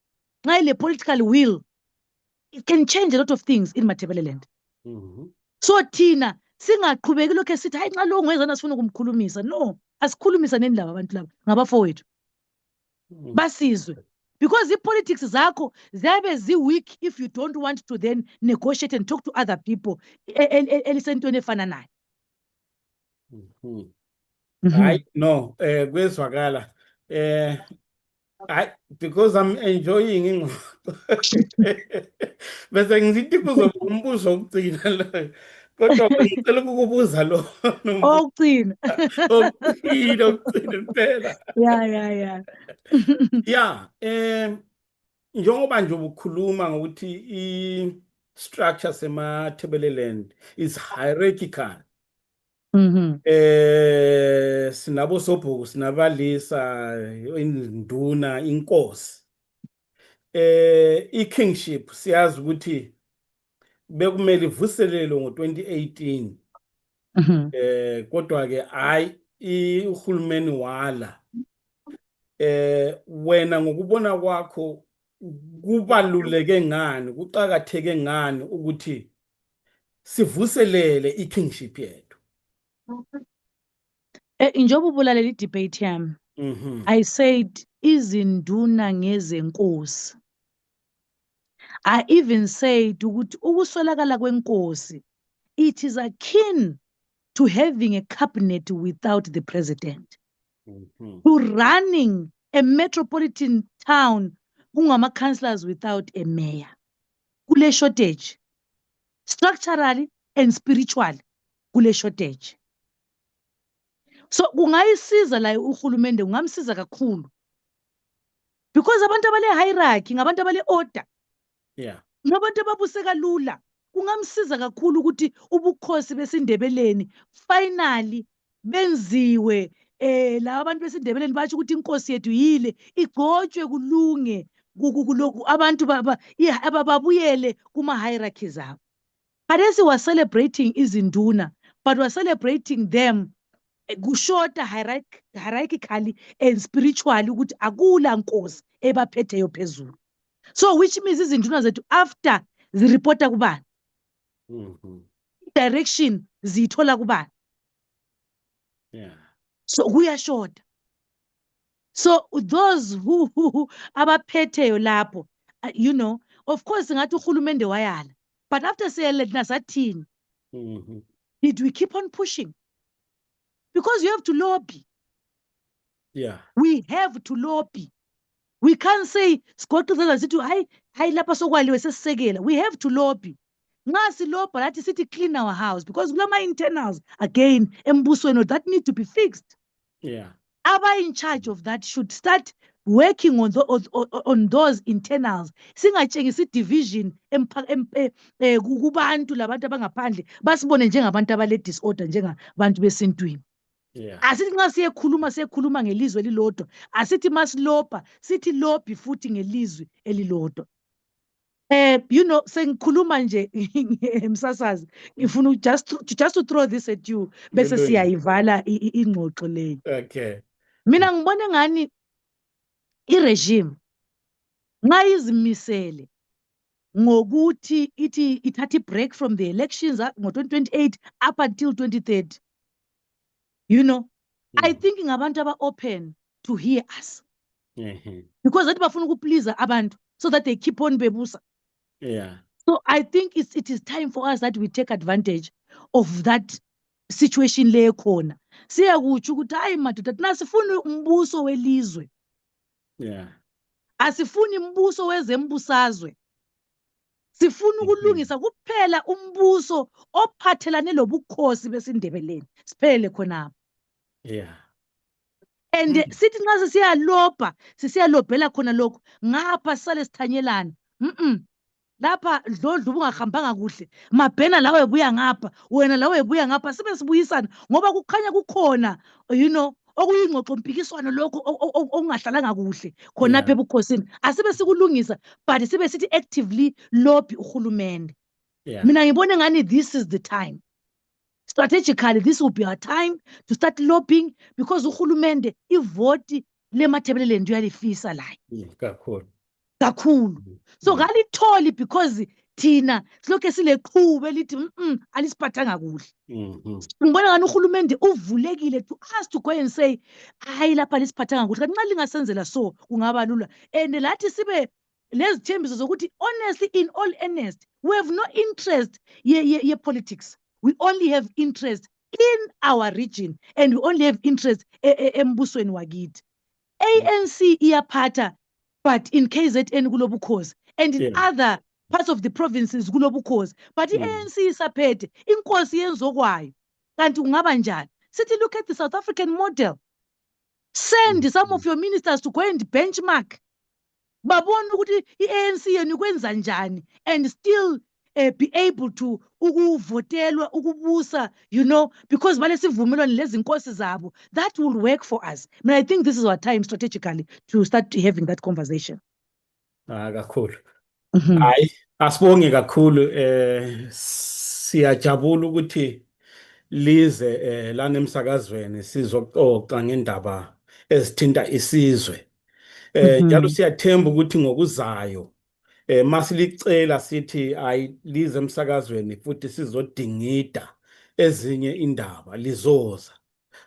nxa ile political will, it can change a lot of things in Matabeleland. So thina singaqhubeki lokho esithi hayi nxa lo ngwezana sifuna ukumkhulumisa. No, asikhulumisa neni laba abantu laba ngabafowethu. Basizwe. Because the politics zakho ziyabe zi-weak if you don't want to then negotiate and talk to other people elisentweni efana nayo. Hayi no, kwezwakala. Because I'm enjoying ingqondo. Bese ngizithi kuzoba umbuzo wokugcina lo. Kodwa ngicela ukukubuza lo. Okugcina. Okugcina impela. Yeah. Yeah, njengoba nje ubukhuluma ngokuthi i-structure sema-Thebeleland is hierarchical. Sinabo sobhuku, sinabalisa, induna, inkosi. I-kingship siyazi ukuthi bekumele ivuselelo ngo-2018. Kodwa ke hayi uhulumeni wala. Wena ngokubona kwakho kubaluleke ngani, kuqhakatheke ngani ukuthi sivuselele i-kingship yethu? Njengoba ubulalela i-debate yami, I said izinduna ngezenkosi. I even said ukuthi ukuswelakala kwenkosi, it is akin to having a cabinet without the president. To running a metropolitan town kungama-councillors without a mayor. Kule shortage. Structurally and spiritually kule shortage. So kungayisiza la uhulumende, kungamsiza kakhulu. Because abantu abale hierarchy, ngabantu abale order. Yeah. Ngabantu ababuseka lula. Kungamsiza kakhulu ukuthi ubukhosi besindebeleni finally benziwe la abantu besindebeleni bathi ukuthi inkosi yethu yile igcotshwe kulunge kuloko abantu babuyele kuma hierarchies abo. Kadesi was celebrating izinduna, but was celebrating them kushota hierarchically and spiritually ukuthi akula nkosi ebaphetheyo phezulu. So which means izinduna zethu after zireporta kubani, direction zithola kubani. Yeah. So kuyashota. So those who abaphetheyo lapho, you know, of course ngathi uhulumende wayala, but after siyalethina sathini, did we keep on pushing? Because you have to lobby. Yeah. We have to lobby. We can't say sigoqizela sithi hayi lapha sokwaliwe sesisekela. We have to lobby. Nga silobha lathi sithi clean our house, because kulama internals again embusweni that need to be fixed. Yeah. in charge of that should start working on those internals. Singatshengisi division kubantu labantu abangaphandle basibone njengabantu abale disorder njengabantu besintwini. Yeah. Asithi nxa siyekhuluma ngelizwe elilodwa, asithi masilobha sithi lobhi futhi ngelizwe elilodwa. Sengikhuluma nje Msasazi, ngifuna just to throw this at you bese Kulungile. siyayivala ingxoxo leyo. Okay. Mina ngibona ngani i-regime nxa izimisele ngokuthi ithi ithatha i-break from the elections ngo-2028 up until 2030, I think ngabantu aba-open to hear us because that bafuna ukupleasa abantu so that they keep on bebusa. Yeah. So I think it is time for us that we take advantage of that situation le khona. Siyakutsho ukuthi hayi madoda thina sifuni umbuso welizwe. Yeah. Asifuni umbuso wezembusazwe. Sifuna ukulungisa kuphela umbuso ophathelane lobukhosi besindebeleni. Siphele khona. Yeah. And sithi nxa sisiyalobhela khona lokho ngapha sisale sithanyelana. Lapha dlodlu bungahambanga kuhle, mabhena lawe buya ngapha, wena lawe buya ngapha, sibe sibuyisana ngoba kukhanya kukhona okuyingxoxo mpikiswano lokho okungahlalanga kuhle khonapha ebukhosini. Asibe sikulungisa but sibe sithi actively lobby uhulumende. Mina ngibone ngani this is the time. Strategically, this will be our time to start lobbying because uhulumende ivoti lemathebeleleni uyalifisa la. Kakhulu. So kalitholi because thina silokhe sileqhube lithi alisiphathanga kuhle. Ngibona ngani uhulumende uvulekile to us to go and say hayi lapha lisiphathanga kuhle. Kanti nxa lingasenzela so kungaba lula. And lathi sibe lezithembiso zokuthi honestly, in all earnest, we have no interest ye politics. We only have interest in our region and we only have interest embusweni wakithi. ANC iyaphatha but in KZN kulobukhosi and in other parts of the provinces kulobukhosi, but i-ANC isaphethe inkosi yenzokwayo. Kanti kungaba njani? Sithi look at the South African model. Send some of your ministers to go and benchmark. Babona ukuthi i-ANC yenu kwenza njani and still be able to ukuvotelwa ukubusa, because bale sivumelwano lezi nkosi zabo. That will work for us. I mean, I think this is our time strategically to start having that conversation. Kakhulu. Hayi, asibonge kakhulu. Siyajabula ukuthi lize lana emsakazweni sizoxoxa ngendaba ezithinta isizwe. Njalo siyathemba ukuthi ngokuzayo masilicela sithi ayilize emsakazweni futhi sizodingida ezinye indaba lizoza.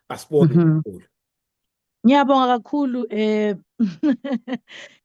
Asibonge kakhulu. Ngiyabonga kakhulu.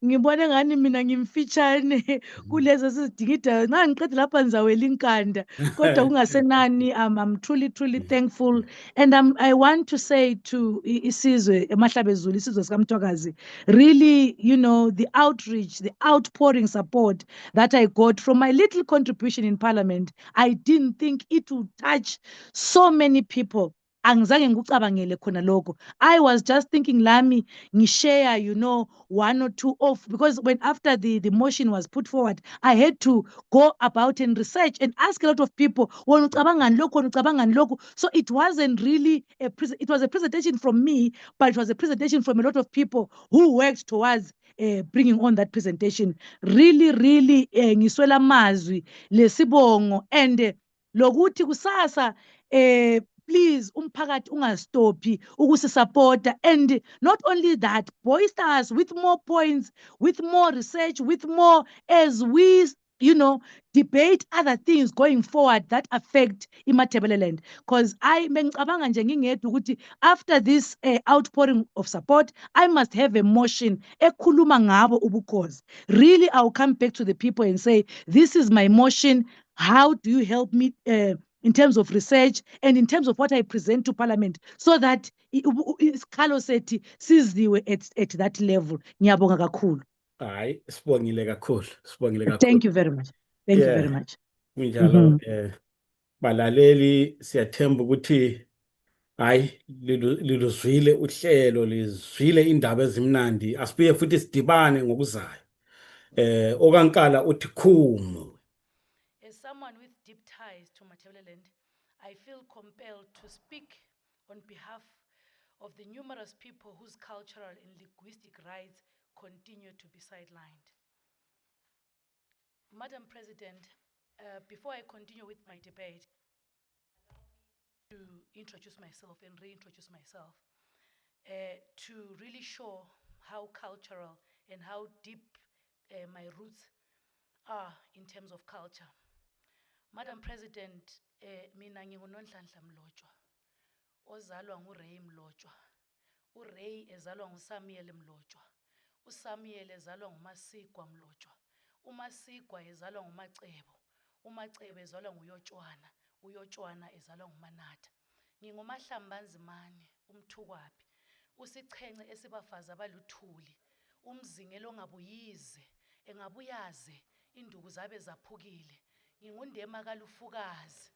Ngibone ngani mina ngimfitshane kulezi sizidingidayo. Nxa ngiqeda lapha ngizawela inkanda kodwa kungasenani. I'm truly thankful and I want to say to isizwe eMahlabezulu, isizwe sikaMthwakazi, really, the outreach, the outpouring support that I got from my little contribution in parliament, I didn't think it would touch so many people. Angizange ngikucabangele khona lokho. I was just thinking lami ngishare, one or two off, because when after the motion was put forward, I had to go about and research and ask a lot of people, wena ucabanga ngani lokho, wena ucabanga ngani lokho. So it wasn't really it was a presentation from me, but it was a presentation from a lot of people who worked towards bringing on that presentation. Really ngiswela amazwi lesibongo and lokuthi kusasa please umphakathi ungastophi ukusisupporta, and not only that, boister us with more points, with more research, with more, as we debate other things going forward that affect iMatabeleland. Because bengicabanga nje ngingedwa ukuthi after this outpouring of support, I must have a motion ekhuluma ngabo ubukhosi. Really, I'll come back to the people and say, this is my motion. How do you help me in terms of research and in terms of what I present to Parliament, so that isikhalo sethi siziwe at that level. Ngiyabonga kakhulu. Hayi, sibongile kakhulu. Thank you very much. Thank you very much. Kunjalo balaleli, siyathemba ukuthi Hayi, liluzwile uhlelo, lizwile indaba ezimnandi. Asibuye futhi sidibane ngokuzayo. Okankala uthi khumu. As someone with deep ties to Matabeleland, I feel compelled to speak on behalf of the numerous people whose cultural and linguistic rights continue to be sidelined. Madam President, before I continue with my debate, to introduce myself and reintroduce myself, to really show how cultural and how deep my roots are in terms of culture. Madam President, mina nginguNonhlanhla Mlotshwa, ozalwa nguRay Mlotshwa. URay ezalwa nguSamuel Mlotshwa. uSamuel ezalwa nguMasigwa Mlotshwa. uMasigwa ezalwa nguMacebo. uMacebo ezalwa nguYotshwana. uYotshwana ezalwa nguManatha. Ngingumahlambanzimane, umthukwapi, usichence esibafazi abaluthuli, umzingelo ongabuyize, engabuyaze, induku zabe zaphukile. Ngingundema kalufukazi.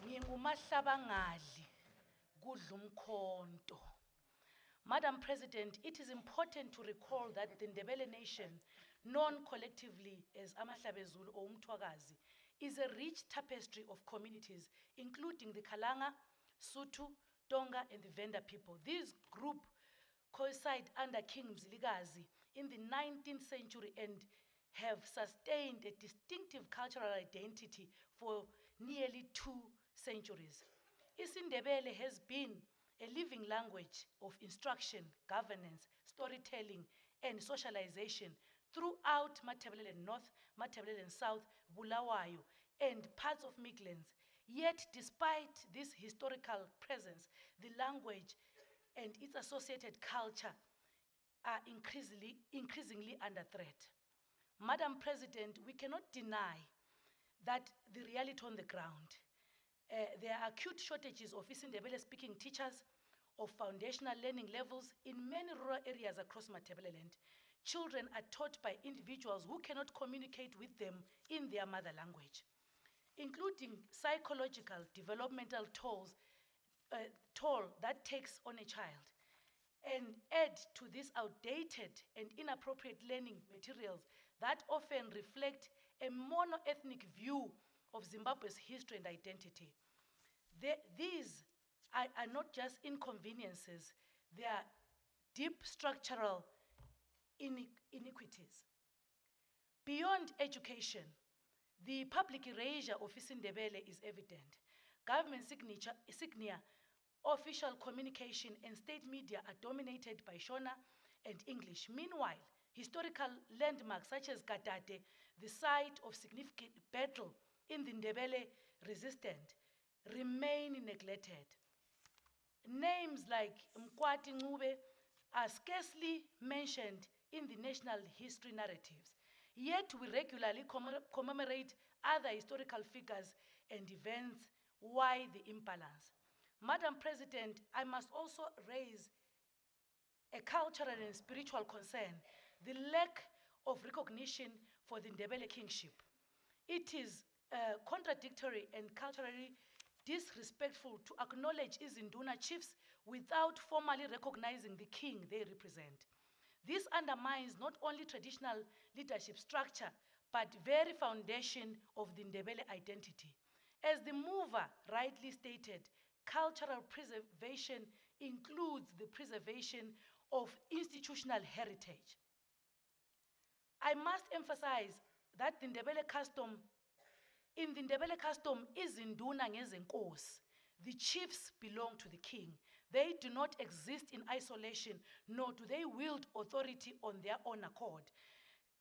Ngingumahlabangadli, kudla umkhonto. Madam President, it is important to recall that the Ndebele nation, known collectively as Amahlabezulu or Umthwakazi, is a rich tapestry of communities, including the Kalanga, Sotho, Tonga, and the Venda people. These groups coincide under King Mzilikazi in the 19th century and have sustained a distinctive cultural identity for nearly 2 centuries. IsiNdebele has been a living language of instruction, governance, storytelling, and socialization throughout Matabeleland North, Matabeleland South, Bulawayo, and parts of Midlands. Yet, despite this historical presence, the language and its associated culture are increasingly under threat. Madam President, we cannot deny that the reality on the ground. There are acute shortages of isiNdebele speaking teachers of foundational learning levels in many rural areas across Matabeleland. Children are taught by individuals who cannot communicate with them in their mother language, including psychological developmental toll that takes on a child. And add to this outdated and inappropriate learning materials that often reflect a mono-ethnic view of Zimbabwe's history and identity. These are not just inconveniences, they are deep structural inequities. Beyond education, the public erasure of isiNdebele is evident. Government signia, official communication, and state media are dominated by Shona and English. Meanwhile, historical landmarks such as Gadade, the site of significant battle in the Ndebele resistance, remain neglected. Names like Mkwati Ncube are scarcely mentioned in the national history narratives. Yet we regularly commemorate other historical figures and events. Why the imbalance? Madam President, I must also raise a cultural and spiritual concern, the lack of recognition for the Ndebele kingship. It is contradictory and culturally disrespectful to acknowledge izinduna chiefs without formally recognizing the king they represent. This undermines not only traditional leadership structure, but very foundation of the Ndebele identity. As the mover rightly stated, cultural preservation includes the preservation of institutional heritage. I must emphasize that the Ndebele custom, in the Ndebele custom, izinduna ngezenkosi. The chiefs belong to the king. They do not exist in isolation, nor do they wield authority on their own accord.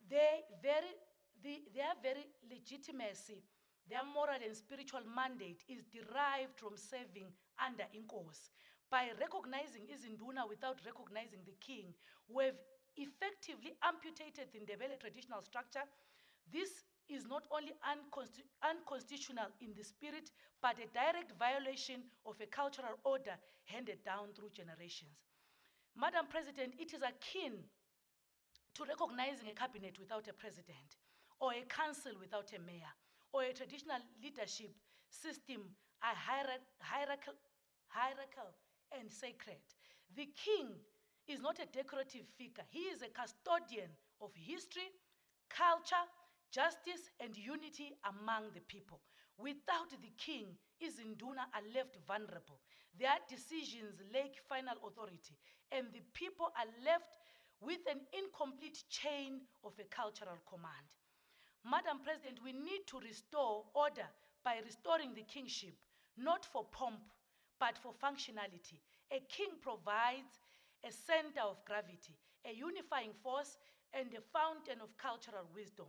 Their very legitimacy, their moral and spiritual mandate is derived from serving under Inkosi. By recognizing izinduna without recognizing the king, we've effectively amputated the Ndebele traditional structure. This is not only unconstitutional in the spirit, but a direct violation of a cultural order handed down through generations. Madam President, it is akin to recognizing a cabinet without a president, or a council without a mayor, or a traditional leadership system are hierarchical and sacred. The king is not a decorative figure. He is a custodian of history, culture, justice, and unity among the people. Without the king, izinduna are left vulnerable. Their decisions lack final authority, and the people are left with an incomplete chain of a cultural command. Madam President, we need to restore order by restoring the kingship, not for pomp, but for functionality. A king provides a center of gravity, a unifying force, and a fountain of cultural wisdom.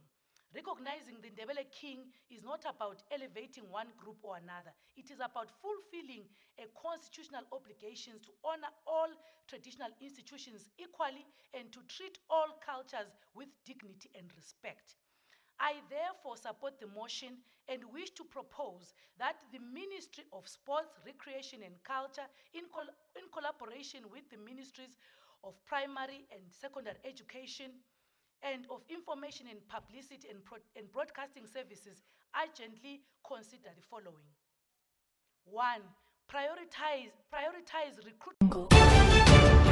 Recognizing the Ndebele king is not about elevating one group or another. It is about fulfilling a constitutional obligation to honor all traditional institutions equally and to treat all cultures with dignity and respect. I therefore support the motion and wish to propose that the Ministry of Sports, Recreation and Culture, in collaboration with the Ministries of Primary and Secondary Education and of Information and Publicity and Broadcasting Services, urgently consider the following. 1. Prioritize recruitment.